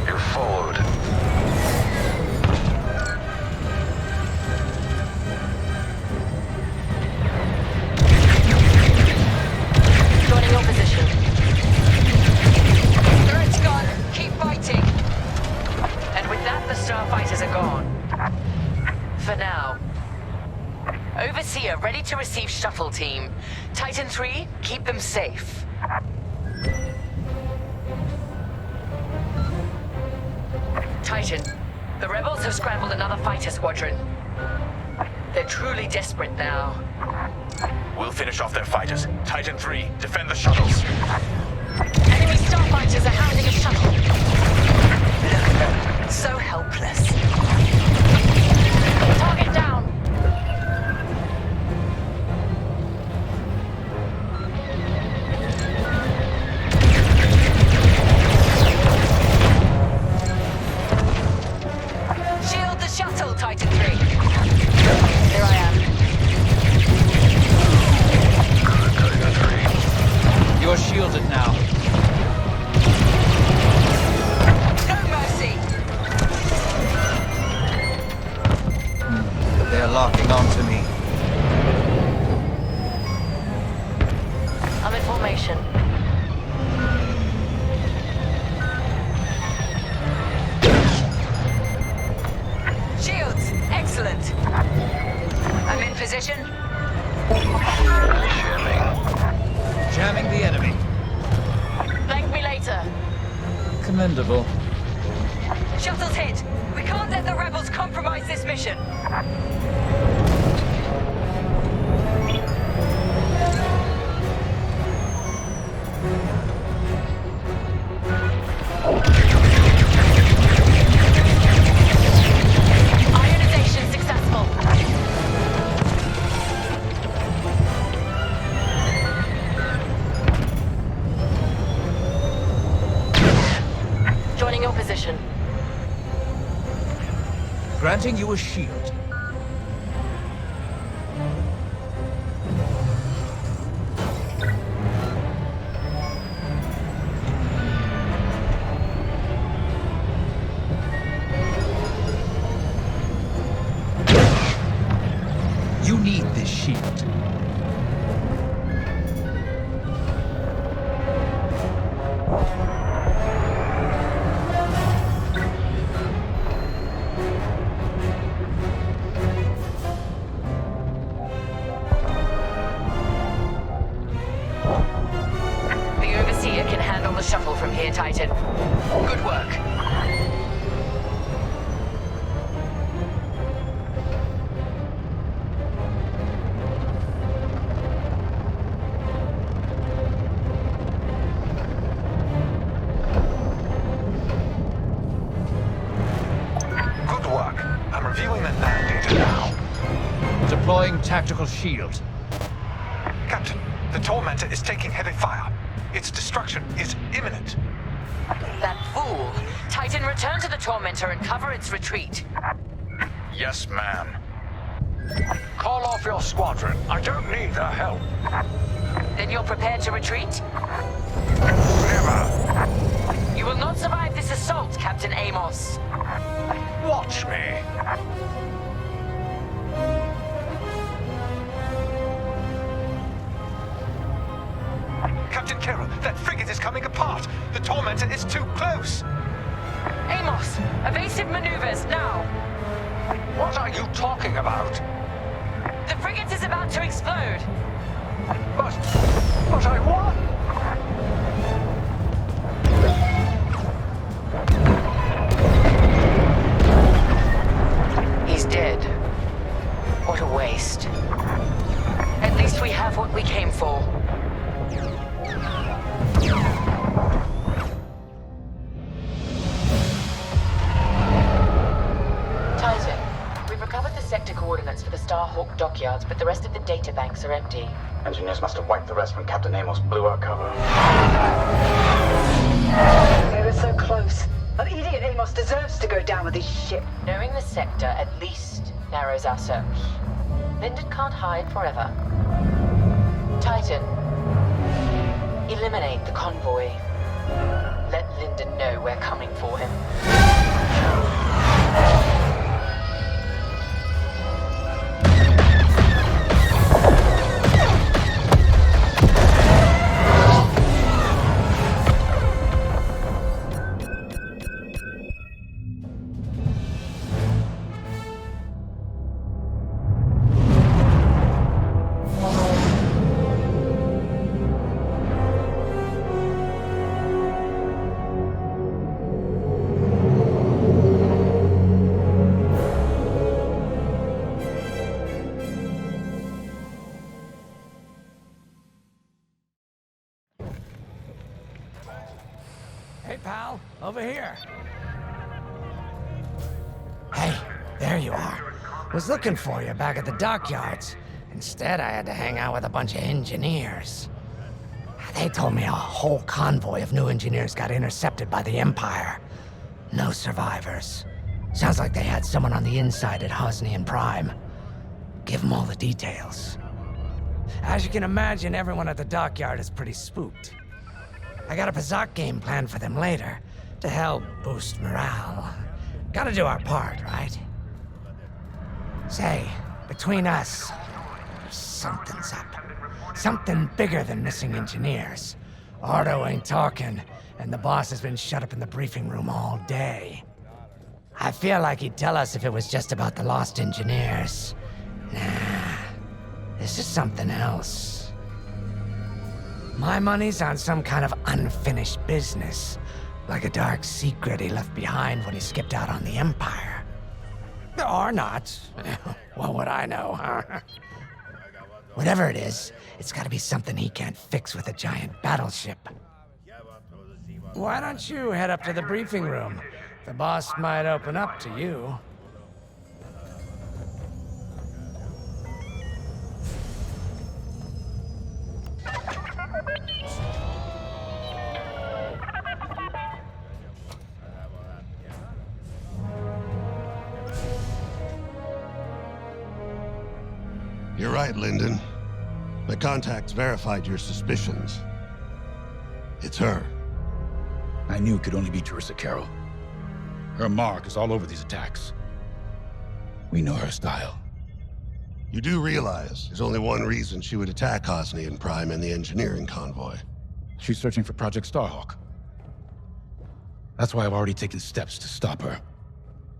You're followed. Joining your position. Turret's gone. Keep fighting. And with that, the starfighters are gone. For now. Overseer ready to receive shuttle team. Titan 3, keep them safe. Titan, the rebels have scrambled another fighter squadron. They're truly desperate now. We'll finish off their fighters. Titan 3, defend the shuttles. Enemy starfighters are hounding a shuttle. Look at them, so helpless. Target down. Shield the shuttle, Titan 3. Here I am. You're shielded now. No mercy! They're locking onto me. I'm in formation. Shields, excellent. I'm in position. Jamming the enemy. Thank me later. Commendable. Shuttle's hit. We can't let the rebels compromise this mission. Ionization successful. Joining your position. Granting you a shield. You need this shield. The Overseer can handle the shuttle from here, Titan. Good work. Good work. I'm reviewing the NAV data now. Deploying tactical shield. Captain, the Tormentor is taking heavy fire. Its destruction is imminent. That fool. Titan, return to the Tormentor and cover its retreat. Yes, ma'am. Call off your squadron. I don't need their help. Then you're prepared to retreat? Never. You will not survive this assault, Captain Amos. Watch me. Captain Carroll, that frigate is coming apart. The Tormentor is too close. Amos, evasive maneuvers, now! What are you talking about? The frigate is about to explode. But I won! He's dead. What a waste. At least we have what we came for. dockyards, but the rest of the data banks are empty. Engineers must have wiped the rest when Captain Amos blew our cover. They were so close. That idiot Amos deserves to go down with his ship. Knowing the sector at least narrows our search. Lyndon can't hide forever. Titan, eliminate the convoy. Let Lyndon know we're coming for him. Hey, pal, over here. Hey, there you are. Was looking for you back at the dockyards. Instead, I had to hang out with a bunch of engineers. They told me a whole convoy of new engineers got intercepted by the Empire. No survivors. Sounds like they had someone on the inside at Hosnian Prime. Give them all the details. As you can imagine, everyone at the dockyard is pretty spooked. I got a Pazak game planned for them later, to help boost morale. Gotta do our part, right? Say, between us, something's up. Something bigger than missing engineers. Ardo ain't talking, and the boss has been shut up in the briefing room all day. I feel like he'd tell us if it was just about the lost engineers. Nah, this is something else. My money's on some kind of unfinished business, like a dark secret he left behind when he skipped out on the Empire. Or not. What would I know, huh? Whatever it is, it's gotta be something he can't fix with a giant battleship. Why don't you head up to the briefing room? The boss might open up to you. You're right, Lyndon. My contacts verified your suspicions. It's her. I knew it could only be Teresa Carroll. Her mark is all over these attacks. We know her style. You do realize there's only one reason she would attack Hosnian Prime and the engineering convoy. She's searching for Project Starhawk. That's why I've already taken steps to stop her.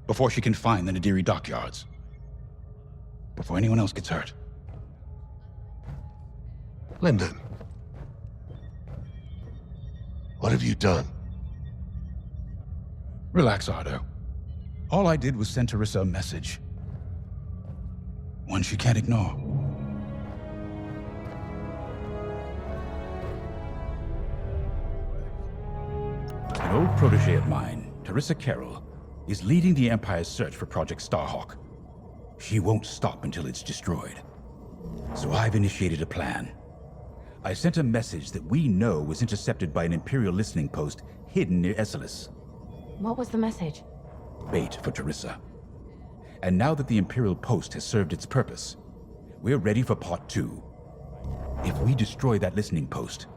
Before she can find the Nadiri dockyards. Before anyone else gets hurt. Lyndon. What have you done? Relax, Ardo. All I did was send Teresa a message. One she can't ignore. An old protege of mine, Teresa Carroll, is leading the Empire's search for Project Starhawk. She won't stop until it's destroyed. So I've initiated a plan. I sent a message that we know was intercepted by an Imperial listening post hidden near Esselis. What was the message? Bait for Teresa. And now that the Imperial post has served its purpose, we're ready for part 2. If we destroy that listening post,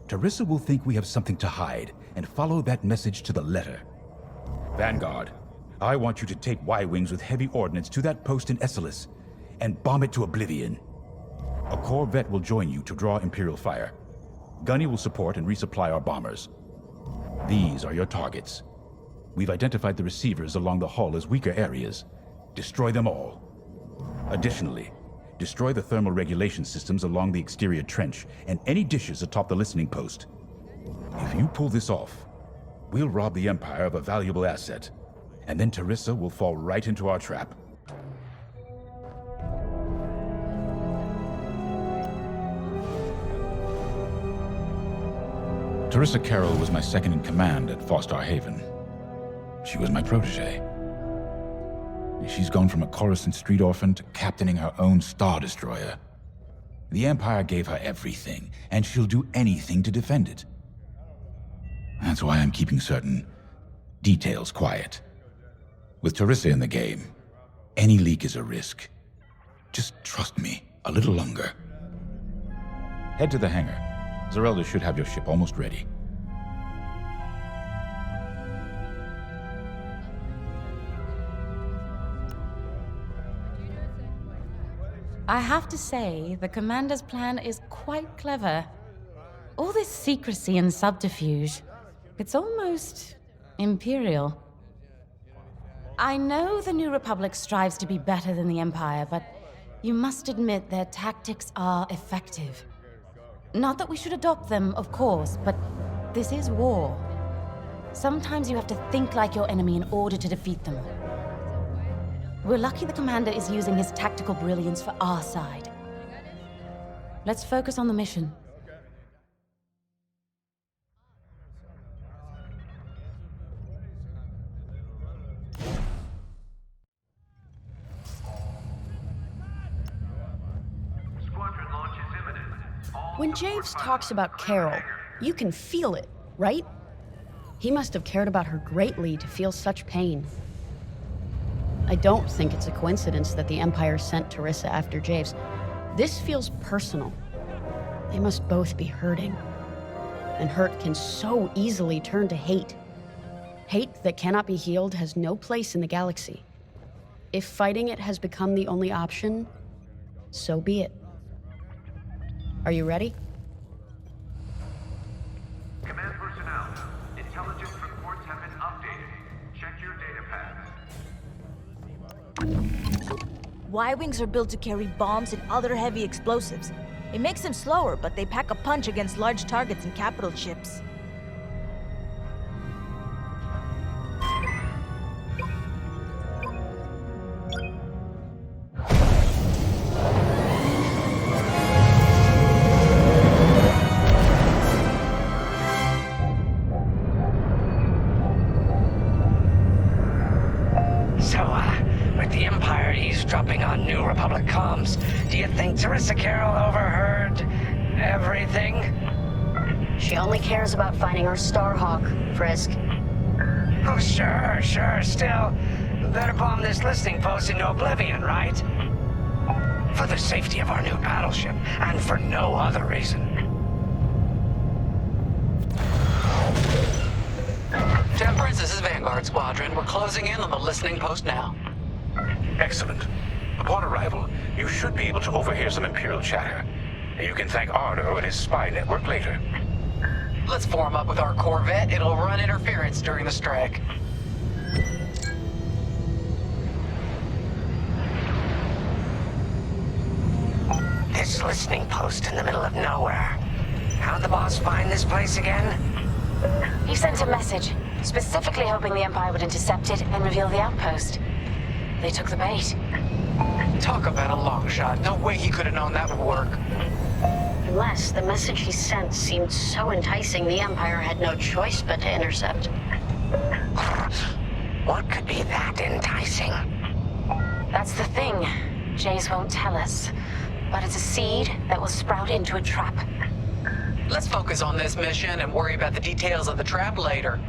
Teresa will think we have something to hide and follow that message to the letter. Vanguard, I want you to take Y-Wings with heavy ordnance to that post in Esselis and bomb it to oblivion. A corvette will join you to draw Imperial fire. Gunny will support and resupply our bombers. These are your targets. We've identified the receivers along the hull as weaker areas. Destroy them all. Additionally, destroy the thermal regulation systems along the exterior trench and any dishes atop the listening post. If you pull this off, we'll rob the Empire of a valuable asset, and then Teresa will fall right into our trap. Teresa Carroll was my second in command at Fostar Haven. She was my protege. She's gone from a Coruscant street orphan to captaining her own Star Destroyer. The Empire gave her everything, and she'll do anything to defend it. That's why I'm keeping certain details quiet. With Teresa in the game, any leak is a risk. Just trust me a little longer. Head to the hangar. Zerelda should have your ship almost ready. I have to say, the Commander's plan is quite clever. All this secrecy and subterfuge, it's almost Imperial. I know the New Republic strives to be better than the Empire, but you must admit their tactics are effective. Not that we should adopt them, of course, but this is war. Sometimes you have to think like your enemy in order to defeat them. We're lucky the Commander is using his tactical brilliance for our side. Let's focus on the mission. When Javes talks about Carol, you can feel it, right? He must have cared about her greatly to feel such pain. I don't think it's a coincidence that the Empire sent Teresa after Javes. This feels personal. They must both be hurting. And hurt can so easily turn to hate. Hate that cannot be healed has no place in the galaxy. If fighting it has become the only option, so be it. Are you ready? Command personnel, intelligence reports have been updated. Check your data pads. Y-Wings are built to carry bombs and other heavy explosives. It makes them slower, but they pack a punch against large targets and capital ships. Do you think Teresa Carroll overheard everything? She only cares about finding her Starhawk, Frisk. Oh, sure. Still, better bomb this listening post into oblivion, right? For the safety of our new battleship, and for no other reason. Temperance, this is Vanguard Squadron. We're closing in on the listening post now. Excellent. Upon arrival, you should be able to overhear some Imperial chatter. You can thank Ardo and his spy network later. Let's form up with our Corvette. It'll run interference during the strike. This listening post in the middle of nowhere. How'd the boss find this place again? He sent a message, specifically hoping the Empire would intercept it and reveal the outpost. They took the bait. Talk about a long shot. No way he could have known that would work. Unless the message he sent seemed so enticing, the Empire had no choice but to intercept. What could be that enticing? That's the thing. Jace won't tell us. But it's a seed that will sprout into a trap. Let's focus on this mission and worry about the details of the trap later.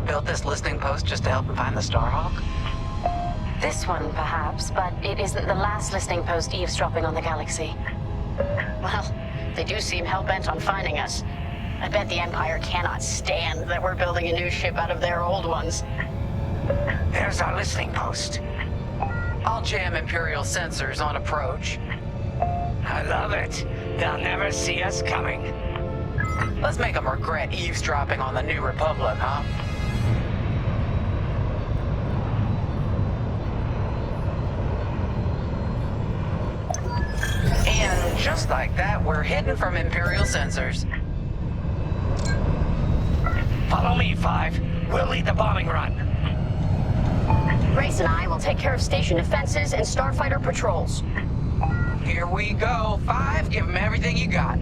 Built this listening post just to help him find the Starhawk? This one, perhaps, but it isn't the last listening post eavesdropping on the galaxy. Well, they do seem hell-bent on finding us. I bet the Empire cannot stand that we're building a new ship out of their old ones. There's our listening post. I'll jam Imperial sensors on approach. I love it. They'll never see us coming. Let's make them regret eavesdropping on the New Republic, huh? Just like that, we're hidden from Imperial sensors. Follow me, 5. We'll lead the bombing run. Grace and I will take care of station defenses and starfighter patrols. Here we go. 5, give them everything you got.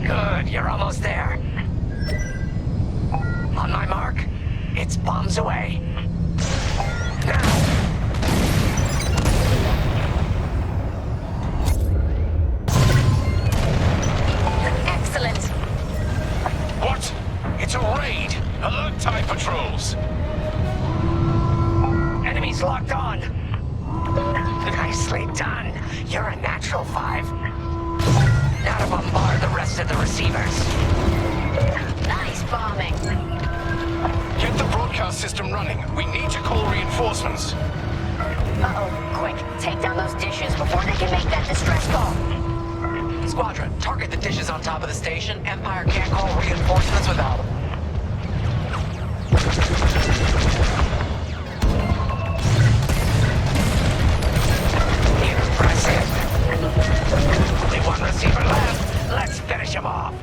Good, you're almost there. On my mark, it's bombs away. Now! Excellent. What? It's a raid! Alert TIE patrols! Enemies locked on. Nicely done. You're a natural, 5. Now to bombard the rest of the receivers. Nice bombing. Get the broadcast system running. We need to call reinforcements. Uh-oh. Quick, take down those dishes before they can make that distress call. Squadron, target the dishes on top of the station. Empire can't call reinforcements without them. Impressive. Only one receiver left. Let's finish him off.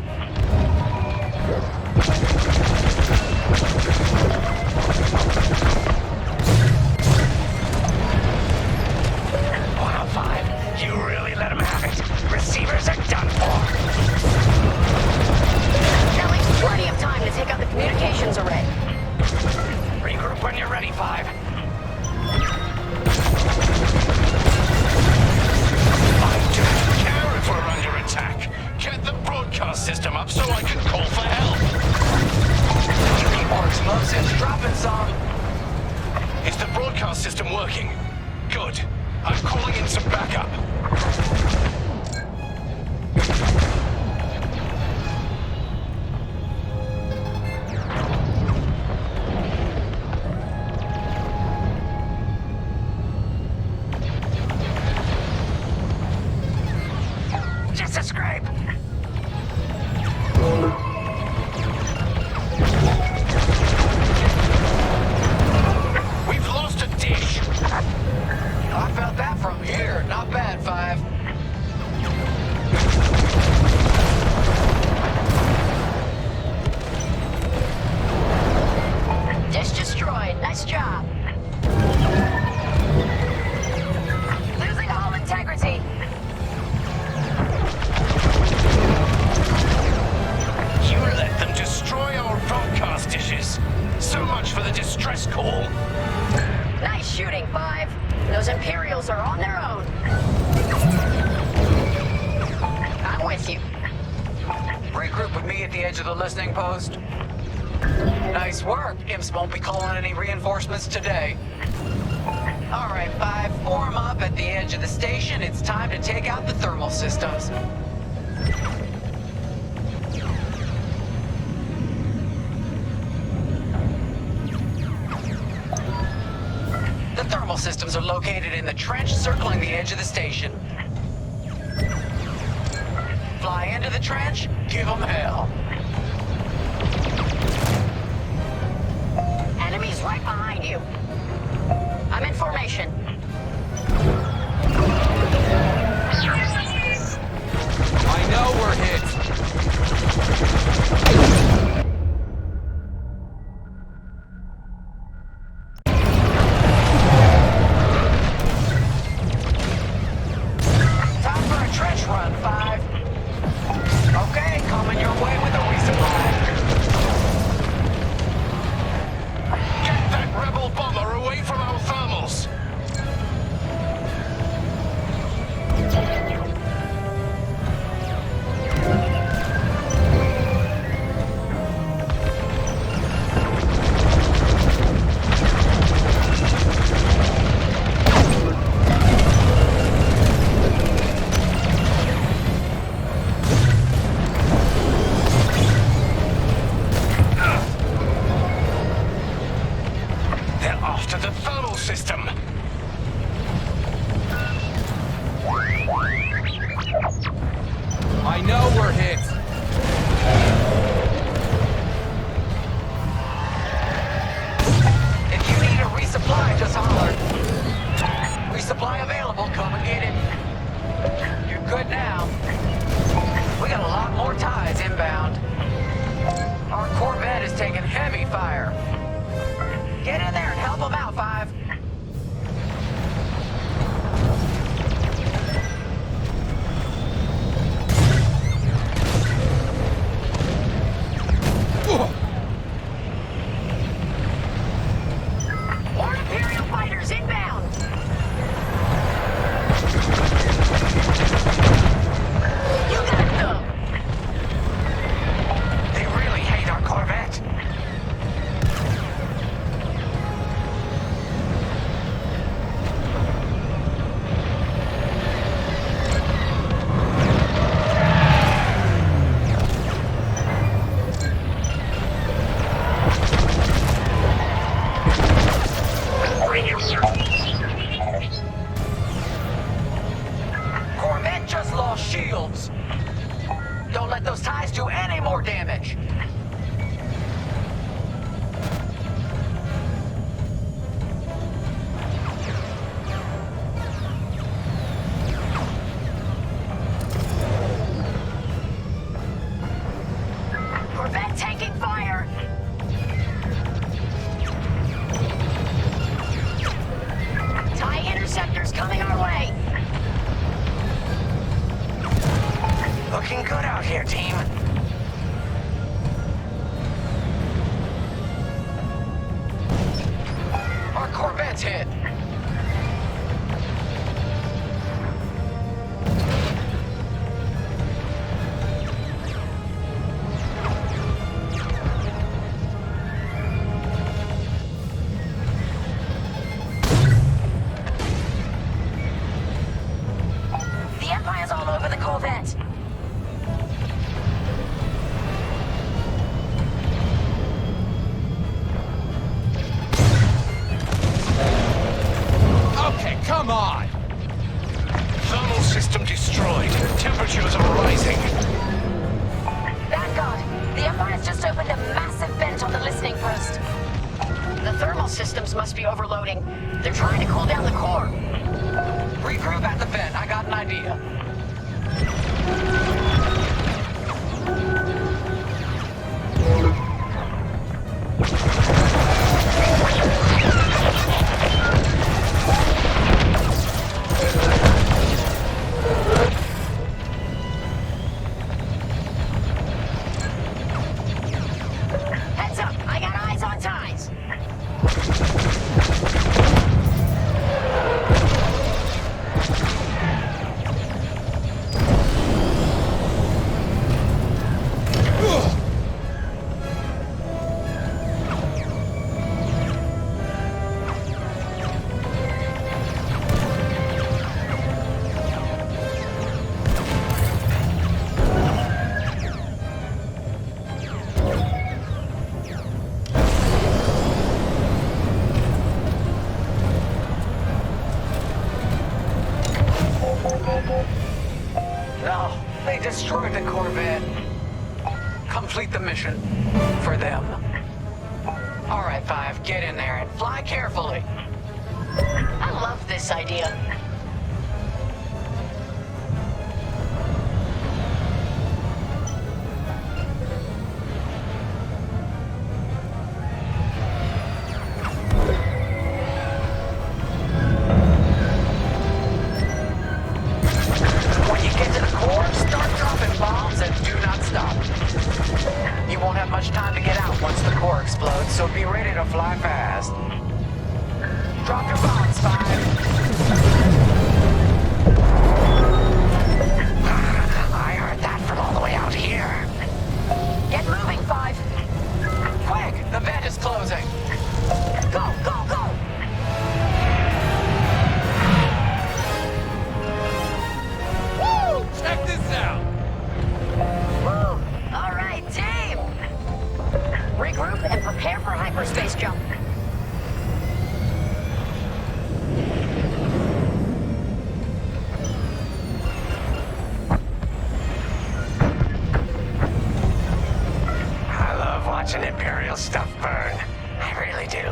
Wow, 5. You really let him have it. Receivers are done for. That leaves plenty of time to take out the communications array. Regroup when you're ready, 5. I don't care if we're under attack. Get the broadcast system up so I can call for help. Need more explosives. Dropping some. Is the broadcast system working? Good. I'm calling in some backup. Just a scrape. We've lost a dish. I felt that from here. Not bad, 5. Dish destroyed. Nice job. Losing hull integrity. You let them destroy our broadcast dishes. So much for the distress call. Nice shooting, 5. Those Imperials are on their own. I'm with you. Regroup with me at the edge of the listening post. Nice work. Imps won't be calling any reinforcements today. All right, 5, form up at the edge of the station. It's time to take out the thermal systems. The thermal systems are located in the trench circling the edge of the station. Fly into the trench, give them hell. Enemies right behind you. I'm in formation. I know we're hit. Time for a trench run, 5. Okay, coming your way with a resupply. Get that rebel bomber away from our thermals. They're after the thermal system. I know we're hit. If you need a resupply, just holler. Resupply available, come and get Let's hit. The Empire's all over the Corvette. Okay, come on! Thermal system destroyed. Temperatures are rising. Vanguard, the Empire's just opened a massive vent on the listening post. The thermal systems must be overloading. They're trying to cool down the core. Regroup at the vent. I got an idea. Heads up, I got eyes on ties. No, they destroyed the Corvette. Complete the mission. For them. All right, Five, get in there and fly carefully. I love this idea. When you get to the core, start dropping bombs and do not stop. You won't have much time to get out once the core explodes, so be ready to fly fast. Drop your bombs, Five. I heard that from all the way out here. Get moving, Five. Quick, the vent is closing. Go, go, go! Woo! Check this out! Woo! All right, team! Regroup and prepare for hyperspace jump. I love watching Imperial stuff burn. I really do.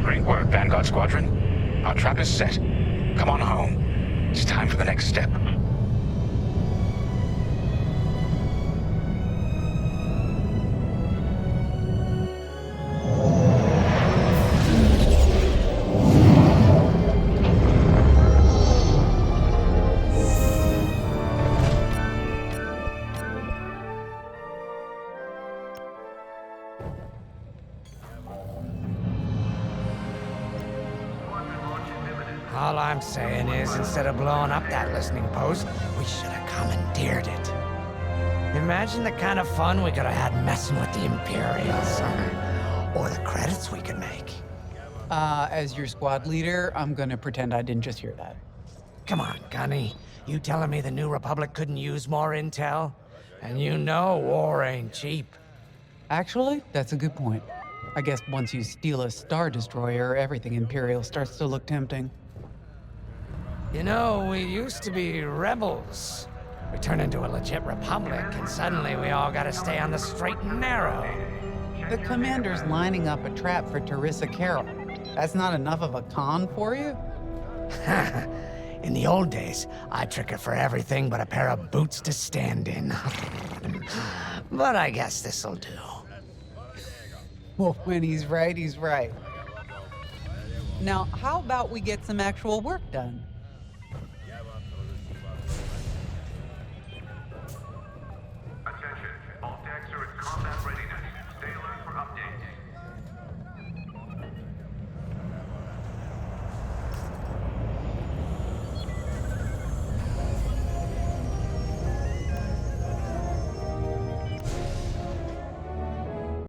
Great work, Vanguard Squadron. Our trap is set. Come on home. It's time for the next step. All I'm saying is, instead of blowing up that listening post, we should have commandeered it. Imagine the kind of fun we could have had messing with the Imperials. Or the credits we could make. As your squad leader, I'm gonna pretend I didn't just hear that. Come on, Gunny. You telling me the New Republic couldn't use more intel? And you know war ain't cheap. Actually, that's a good point. I guess once you steal a Star Destroyer, everything Imperial starts to look tempting. You know, we used to be rebels. We turned into a legit republic, and suddenly we all gotta stay on the straight and narrow. The commander's lining up a trap for Teresa Carroll. That's not enough of a con for you? In the old days, I'd trick her for everything but a pair of boots to stand in. But I guess this'll do. Well, when he's right, he's right. Now, how about we get some actual work done?